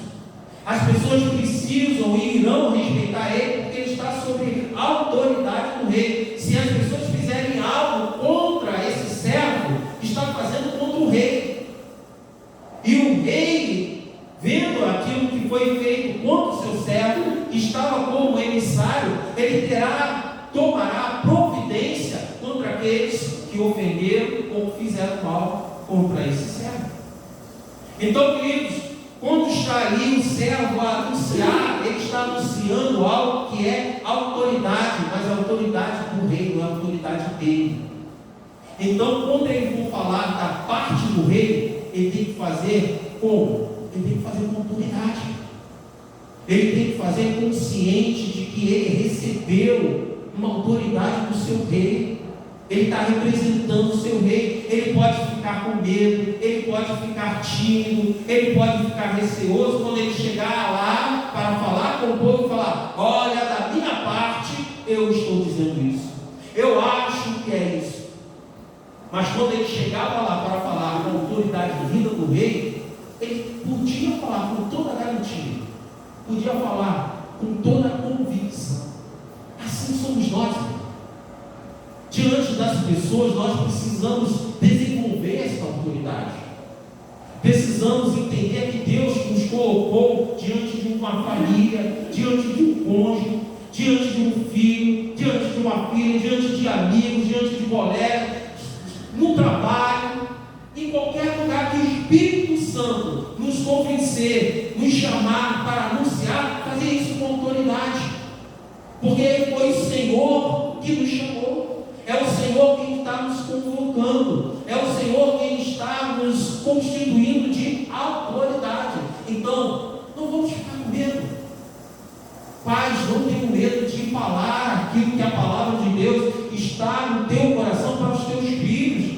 As pessoas precisam e irão respeitar ele, porque ele está sob a autoridade do rei. Se as pessoas fizerem algo contra esse servo, está fazendo contra o rei. E o rei, vendo aquilo que foi feito contra o seu servo, que estava como emissário, ele tomará providência contra aqueles que ofenderam ou fizeram mal contra esse servo. Então, queridos, quando está ali o servo a anunciar, ele está anunciando algo que é autoridade, mas a autoridade do rei, não é a autoridade dele. Então, quando ele for falar da parte do rei, ele tem que fazer como? Ele tem que fazer com autoridade. Ele tem que fazer consciente de que ele recebeu uma autoridade do seu rei. Ele está representando o seu rei. Ele pode ficar com medo, ele pode ficar tímido, ele pode ficar receoso quando ele chegar lá para falar com o povo e falar: olha, da minha parte eu estou dizendo isso, eu acho que é isso. Mas quando ele chegava lá para falar com a autoridade vinda do rei, ele podia falar com toda a garantia, podia falar com toda a convicção. Assim somos nós. Diante das pessoas, nós precisamos desenvolver essa autoridade. Precisamos entender que Deus nos colocou diante de uma família, diante de um cônjuge, diante de um filho, diante de uma filha, diante de amigos, diante de colegas, no trabalho, em qualquer lugar que o Espírito Santo nos convencer, nos chamar para anunciar, fazer isso com autoridade. Porque foi o Senhor que nos chamou. É o Senhor quem está nos convocando. É o Senhor quem está nos constituindo de autoridade. Então, não vamos ficar com medo. Pais, não tenham medo de falar aquilo que a palavra de Deus está no teu coração para os teus filhos.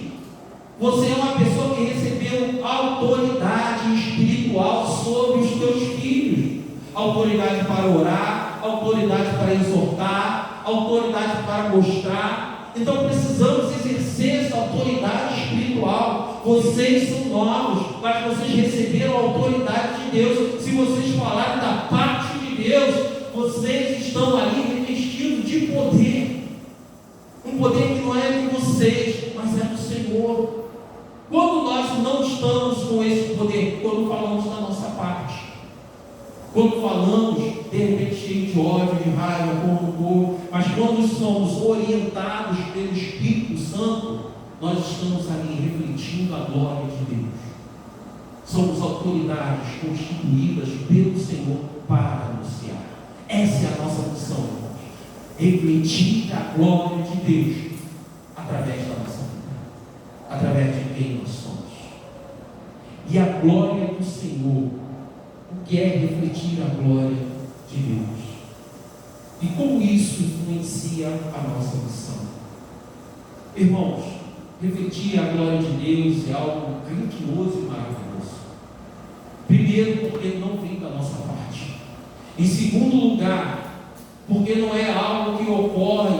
Você é uma pessoa que recebeu autoridade espiritual sobre os teus filhos. Autoridade para orar, autoridade para exortar, autoridade para mostrar. Então precisamos exercer essa autoridade espiritual. Vocês são novos, mas vocês receberam a autoridade de Deus. Se vocês falarem da parte de Deus, vocês estão ali revestidos de poder. Um poder que não é de vocês, mas é do Senhor. Quando nós não estamos com esse poder, quando falamos da nossa parte, quando falamos, de repente, cheio de ódio, de raiva, como o povo, mas quando somos orientados pelo Espírito Santo, nós estamos ali refletindo a glória de Deus. Somos autoridades constituídas pelo Senhor para anunciar. Essa é a nossa missão, irmãos. Refletir a glória de Deus através da nossa vida, através de quem nós somos. E a glória do Senhor, o que é refletir a glória de Deus? E como isso influencia a nossa missão? Irmãos, refletir a glória de Deus é algo grandioso e maravilhoso. Primeiro, porque não vem da nossa parte. Em segundo lugar, porque não é algo que ocorre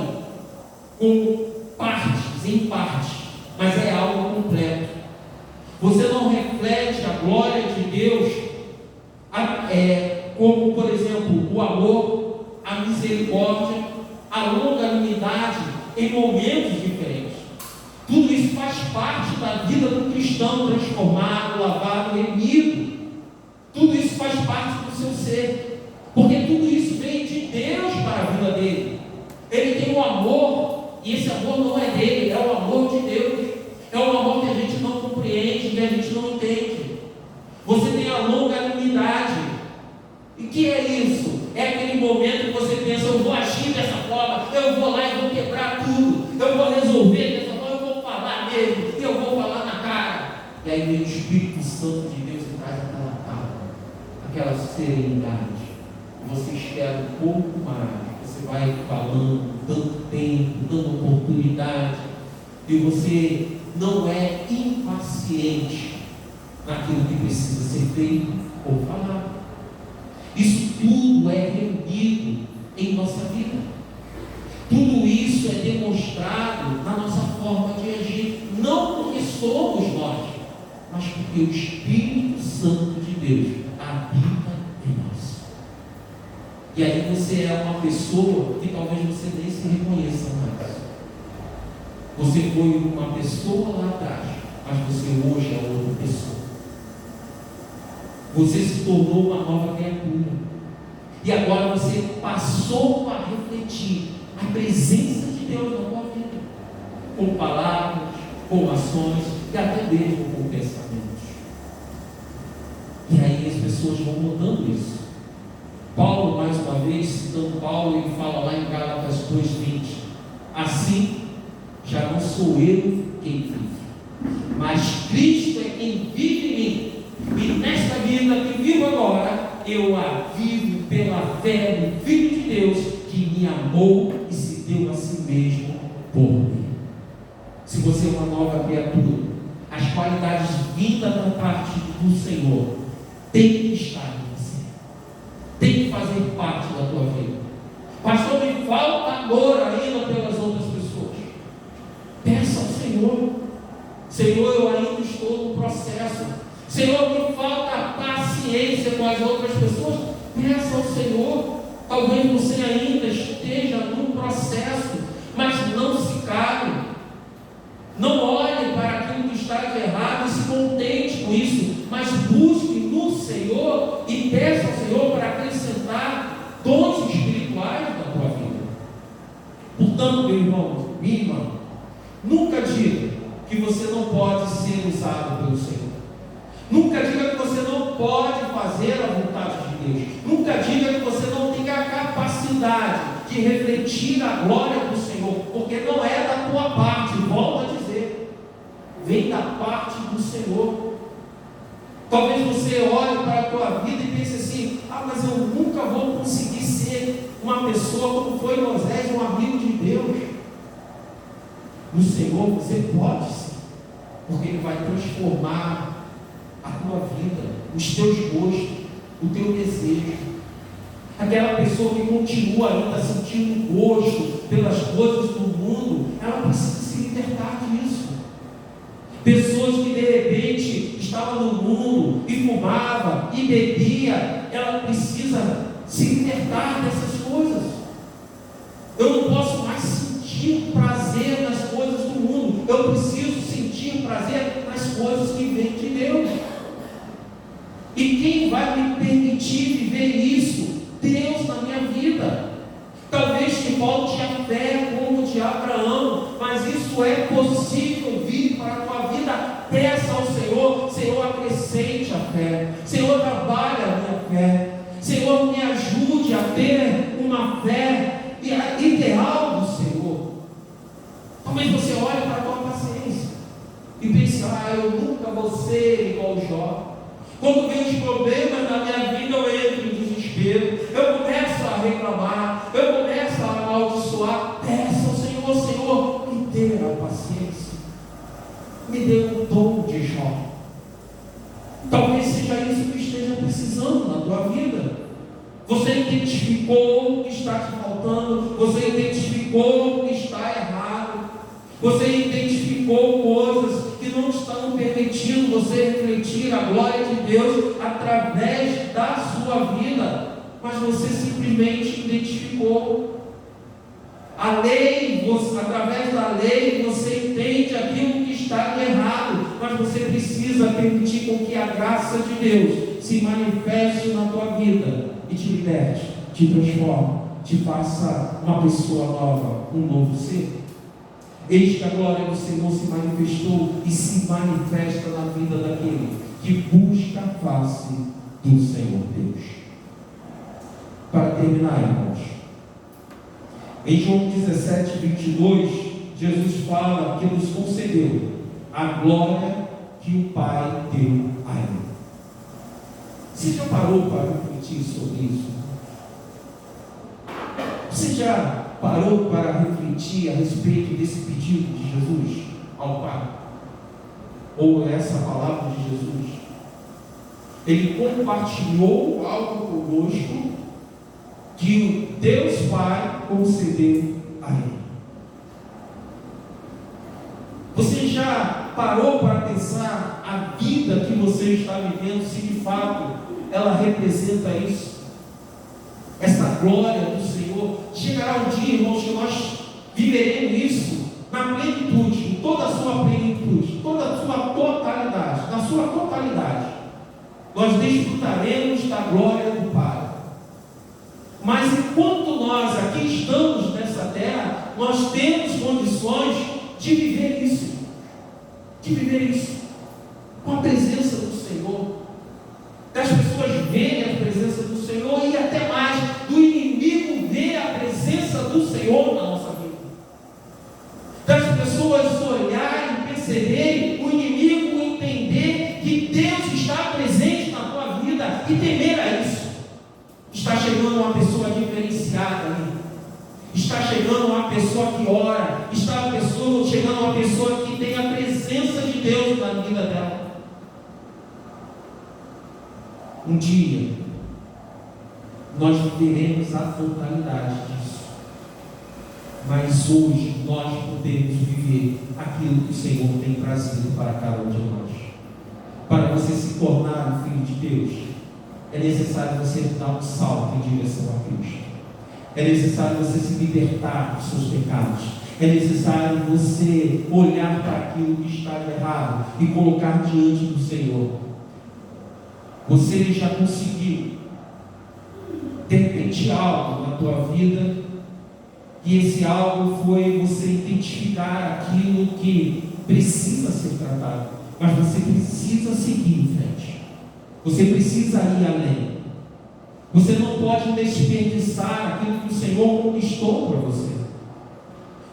com partes, em parte, mas é algo completo. Você não reflete a glória de Deus como, por exemplo, o amor, a misericórdia, a longanimidade em momentos diferentes. Tudo isso faz parte da vida do cristão transformado, lavado, remido. Tudo isso faz parte do seu ser, porque tudo isso vem de Deus para a vida dele. Ele tem um amor, e esse amor não é dele, é o amor de Deus. É um amor que a gente não compreende, que a gente não entende. Você tem a longanimidade. E que é isso? É aquele momento que você pensa, eu vou agir dessa forma, eu vou lá e vou quebrar tudo, eu vou resolver dessa forma, eu vou falar nele, e eu vou falar na cara. E aí vem o Espírito Santo de Deus e traz aquela calma, aquela serenidade. Você espera um pouco mais, você vai falando, dando tempo, dando oportunidade, e você não é impaciente naquilo que precisa ser feito ou falado. Isso tudo é reunido em nossa vida. Tudo isso é demonstrado na nossa forma de agir, não porque somos nós, mas porque o Espírito Santo de Deus habita em nós. E aí você é uma pessoa que talvez você nem se reconheça mais. Você foi uma pessoa lá atrás, mas você hoje é outra pessoa. Você se tornou uma nova criatura. E agora você passou a refletir a presença de Deus na tua vida, com palavras, com ações e até mesmo com pensamentos. E aí as pessoas vão mudando isso. Paulo, mais uma vez, citando Paulo, ele fala lá em Gálatas 2:20: assim, já não sou eu quem vive, mas Cristo é quem vive em mim. E nesta vida que vivo agora, eu a vivo pela fé no Filho de Deus, que me amou e se deu a si mesmo por mim. Se você é uma nova criatura, as qualidades vindas da parte do Senhor têm que estar em você, tem que fazer parte da tua vida. Pastor, me falta amor ainda pelas outras pessoas. Peça ao Senhor. Senhor, eu ainda estou no processo. Senhor, me falta paciência com as outras pessoas. Peça ao Senhor. Talvez você ainda esteja num processo, mas não se cale. Não olhe para aquilo que está de errado e se contente com isso, mas busque no Senhor e peça ao Senhor para acrescentar dons espirituais na tua vida. Portanto, meu irmão, minha irmã, nunca diga que você não pode ser usado pelo Senhor. Nunca diga que você não pode fazer a vontade de Deus. Nunca diga que você não tem a capacidade de refletir a glória do Senhor, porque não é da tua parte. Volto a dizer, vem da parte do Senhor. Talvez você olhe para a tua vida e pense assim: mas eu nunca vou conseguir ser uma pessoa como foi Moisés, um amigo de Deus. No Senhor você pode sim, porque Ele vai transformar a tua vida, os teus gostos, o teu desejo. Aquela pessoa que continua ainda sentindo gosto pelas coisas do mundo, ela precisa se libertar disso. Pessoas que de repente estavam no mundo e fumava e bebia, ela precisa se libertar dessas coisas. Eu não posso mais sentir prazer nas coisas do mundo, eu preciso sentir prazer nas coisas que vêm de Deus. E quem vai me permitir viver isso? Deus na minha vida. Talvez te falte a fé como de Abraão, mas isso é possível vir para a tua vida. Peça ao Senhor: Senhor, acrescente a fé. Senhor, trabalhe a minha fé. Senhor, me ajude a ter uma fé ideal do Senhor. Talvez você olhe para a tua paciência e pense: eu nunca vou ser igual Jó. Quando vem os problemas na minha vida, eu entro em desespero, eu começo a reclamar, eu começo a amaldiçoar. Peça ao Senhor: Senhor, me dê a paciência, me dê o dom de Jó. Talvez seja isso que esteja precisando na tua vida. Você identificou o que está te faltando, você identificou o que está errado, você identificou coisas que não estão permitindo você refletir a glória de Deus através da sua vida, mas você simplesmente identificou. A lei, através da lei, você entende aquilo que está de errado, mas você precisa permitir com que a graça de Deus se manifeste na tua vida e te liberte, te transforme, te faça uma pessoa nova, um novo ser. Eis que a glória do Senhor se manifestou e se manifesta na vida daquele que busca a face do Senhor Deus. Para terminar, irmãos, em João 17, 22, Jesus fala que nos concedeu a glória que o Pai deu a Ele. Você já parou para refletir sobre isso? Você já parou para refletir a respeito desse pedido de Jesus ao Pai? Ou essa palavra de Jesus? Ele compartilhou algo conosco que o Deus Pai concedeu a Ele. Você já parou para pensar a vida que você está vivendo, se de fato ela representa isso? Essa glória do Senhor. Chegará um dia, irmãos, que nós viveremos isso na plenitude, em toda a sua plenitude, toda a sua totalidade, na sua totalidade. Nós desfrutaremos da glória do Pai. Mas enquanto nós aqui estamos nessa terra, nós temos condições de viver isso. De viver isso. Com a presença do Senhor. Das pessoas verem a presença do Senhor e até mais, do inimigo ver a presença do Senhor na nossa vida. Das pessoas olharem e perceberem o inimigo, entender que Deus está presente na tua vida e temer a isso. Está chegando uma pessoa diferenciada ali. Está chegando uma pessoa que ora. Está chegando uma pessoa que tem a presença de Deus na vida dela. Um dia, nós viveremos a totalidade disso. Mas hoje, nós podemos viver aquilo que o Senhor tem trazido para cada um de nós. Para você se tornar um filho de Deus, é necessário você dar um salto em direção a Cristo. É necessário você se libertar dos seus pecados. É necessário você olhar para aquilo que está errado e colocar diante do Senhor. Você já conseguiu, de repente, algo na tua vida, e esse algo foi você identificar aquilo que precisa ser tratado, mas você precisa seguir em frente. Você precisa ir além. Você não pode desperdiçar aquilo que o Senhor conquistou para você.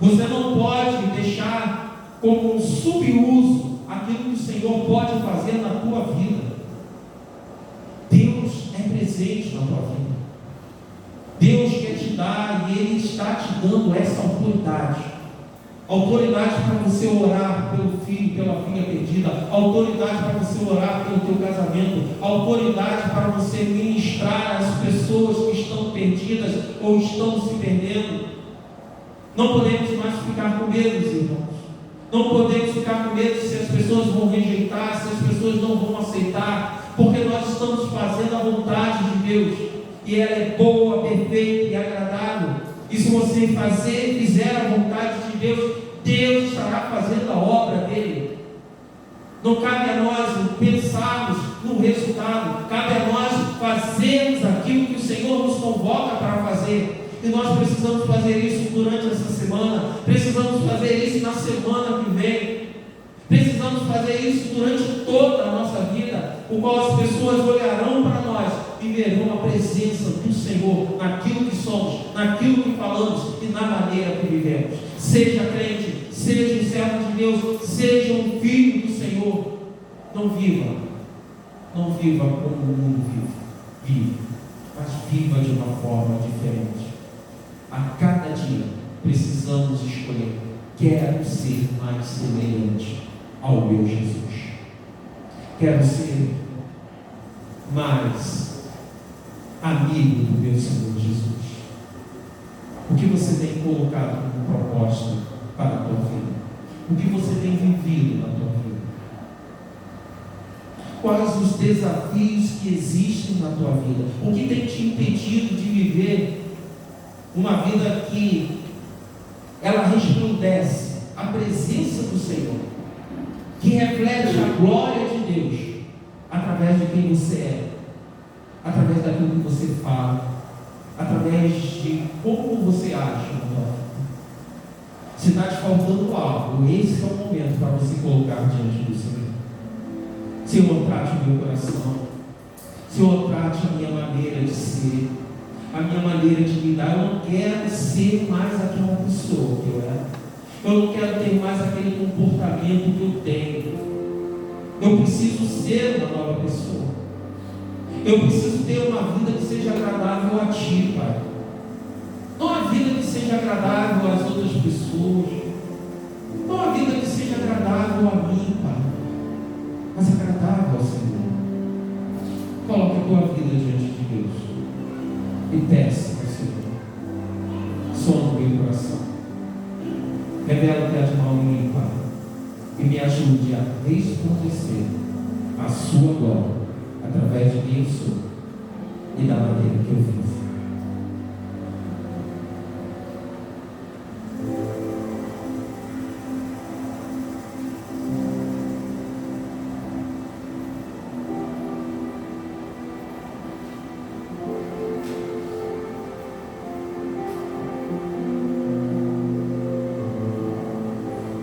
Você não pode deixar como um subuso aquilo que o Senhor pode fazer na tua vida. Deus é presente na tua vida. Deus quer te dar e Ele está te dando essa autoridade. Autoridade para você orar pelo filho, pela filha perdida. Autoridade para você orar pelo teu casamento. Autoridade para você ministrar as pessoas que estão perdidas ou estão se perdendo. Não podemos mais ficar com medo, irmãos. Não podemos ficar com medo se as pessoas vão rejeitar, se as pessoas não vão aceitar, porque nós estamos fazendo a vontade de Deus, e ela é boa, perfeita e agradável. E se você fizer a vontade de Deus, Deus estará fazendo a obra dele. Não cabe a nós pensarmos no resultado, cabe a nós fazermos aquilo que o Senhor nos convoca para fazer. E nós precisamos fazer isso durante essa semana, precisamos fazer isso na semana que vem, precisamos fazer isso durante toda a nossa vida, o qual as pessoas olharão para nós e verão a presença do Senhor naquilo que somos, naquilo que falamos e na maneira que vivemos. Seja crente, seja um servo de Deus, seja um filho do Senhor. Não viva como o mundo vive, mas viva de uma forma diferente. A cada dia precisamos escolher: quero ser mais semelhante ao meu Jesus, quero ser mais amigo do meu Senhor Jesus. O que você tem colocado como propósito para a tua vida? O que você tem vivido na tua vida? Quais os desafios que existem na tua vida? O que tem te impedido de viver uma vida que ela resplandece a presença do Senhor, que reflete a glória de Deus através de quem você é, através daquilo que você fala, através de como você age na tua vida? Se está te faltando algo, esse é o momento para você colocar diante do Senhor. Senhor, trate o meu coração. Senhor, trate a minha maneira de ser, a minha maneira de lidar. Eu não quero ser mais aquela pessoa que eu era. Eu não quero ter mais aquele comportamento que eu tenho. Eu preciso ser uma nova pessoa. Eu preciso ter uma vida que seja agradável a Ti, Pai. Não uma vida que seja agradável às outras pessoas. Não uma vida que seja agradável a mim, Pai, mas agradável ao Senhor. Coloque a tua vida diante de Deus e peça ao Senhor. Sonda o meu coração. Revela o que há de mal em mim, Pai, e me ajude a resplandecer a Sua glória através de quem eu sou e da maneira que eu vivo.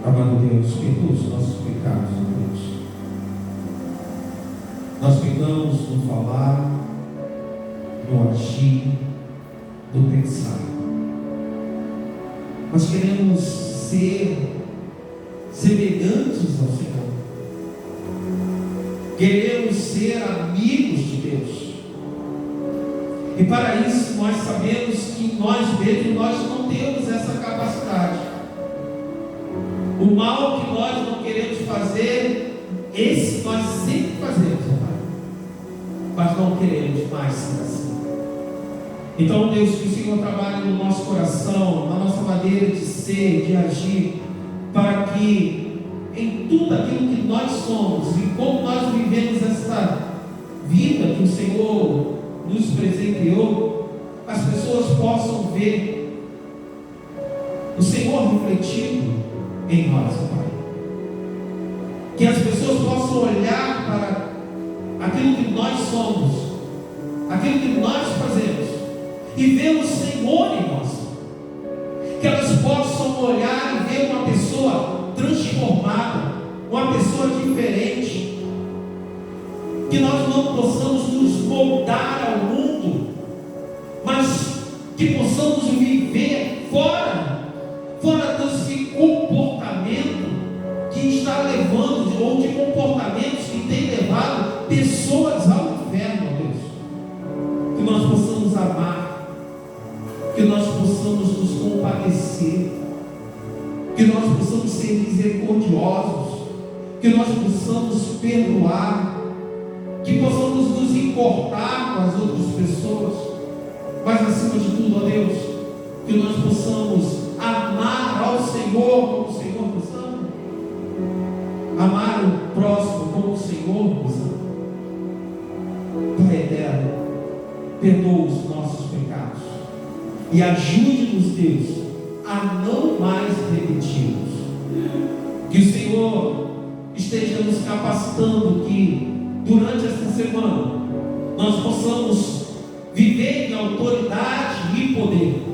Amado Deus, perdoa os nossos pecados, Deus. Nós pecamos no falar, no agir, no pensar. Nós queremos ser semelhantes ao Senhor. Queremos ser amigos de Deus. E para isso nós sabemos que nós mesmos não temos essa capacidade. O mal que nós não queremos fazer, esse nós sempre fazemos, Pai. Mas não queremos mais ser assim. Então, Deus, que o Senhor trabalhe no nosso coração, na nossa maneira de ser, de agir, para que em tudo aquilo que nós somos e como nós vivemos essa vida que o Senhor nos presenteou, as pessoas possam ver o Senhor refletido em nós, Pai. Que as pessoas possam olhar para aquilo que nós somos, aquilo que nós fazemos, e ver o Senhor em nós. Que elas possam olhar e ver uma pessoa transformada, uma pessoa diferente. Que nós não possamos nos moldar ao mundo, mas que possamos viver fora desse comportamento que está levando, ou de comportamentos que tem levado pessoas ao inferno, Deus. Que nós possamos amar, que nós possamos nos compadecer, que nós possamos ser misericordiosos, que nós possamos perdoar, que possamos nos importar com as outras pessoas, mas acima de tudo, ó Deus, que nós possamos amar ao Senhor como o Senhor nos ama, amar o próximo como o Senhor nos ama. Pai eterno, perdoa os nossos pecados e ajude-nos, Deus, a não mais repetirmos. Que o Senhor esteja nos capacitando, que durante esta semana nós possamos viver em autoridade e poder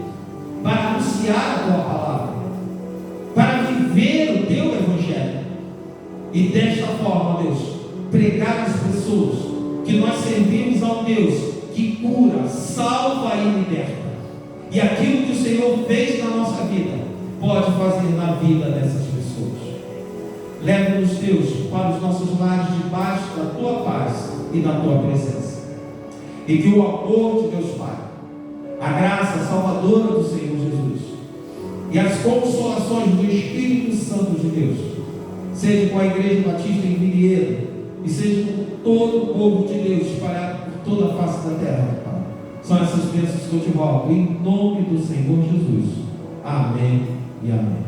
para anunciar a Tua palavra, para viver o Teu Evangelho e desta forma, Deus, pregar às pessoas que nós servimos ao Deus que cura, salva e liberta, e aquilo que o Senhor fez na nossa vida pode fazer na vida dessas pessoas. Leva-nos, Deus, para os nossos lares debaixo da Tua paz e da Tua presença, e que o amor de Deus Pai, a graça salvadora do Senhor Jesus e as consolações do Espírito Santo de Deus seja com a Igreja Batista em Vinhedo e seja com todo o povo de Deus espalhado por toda a face da terra, Pai. São essas bênçãos que eu te rogo em nome do Senhor Jesus. Amém e amém.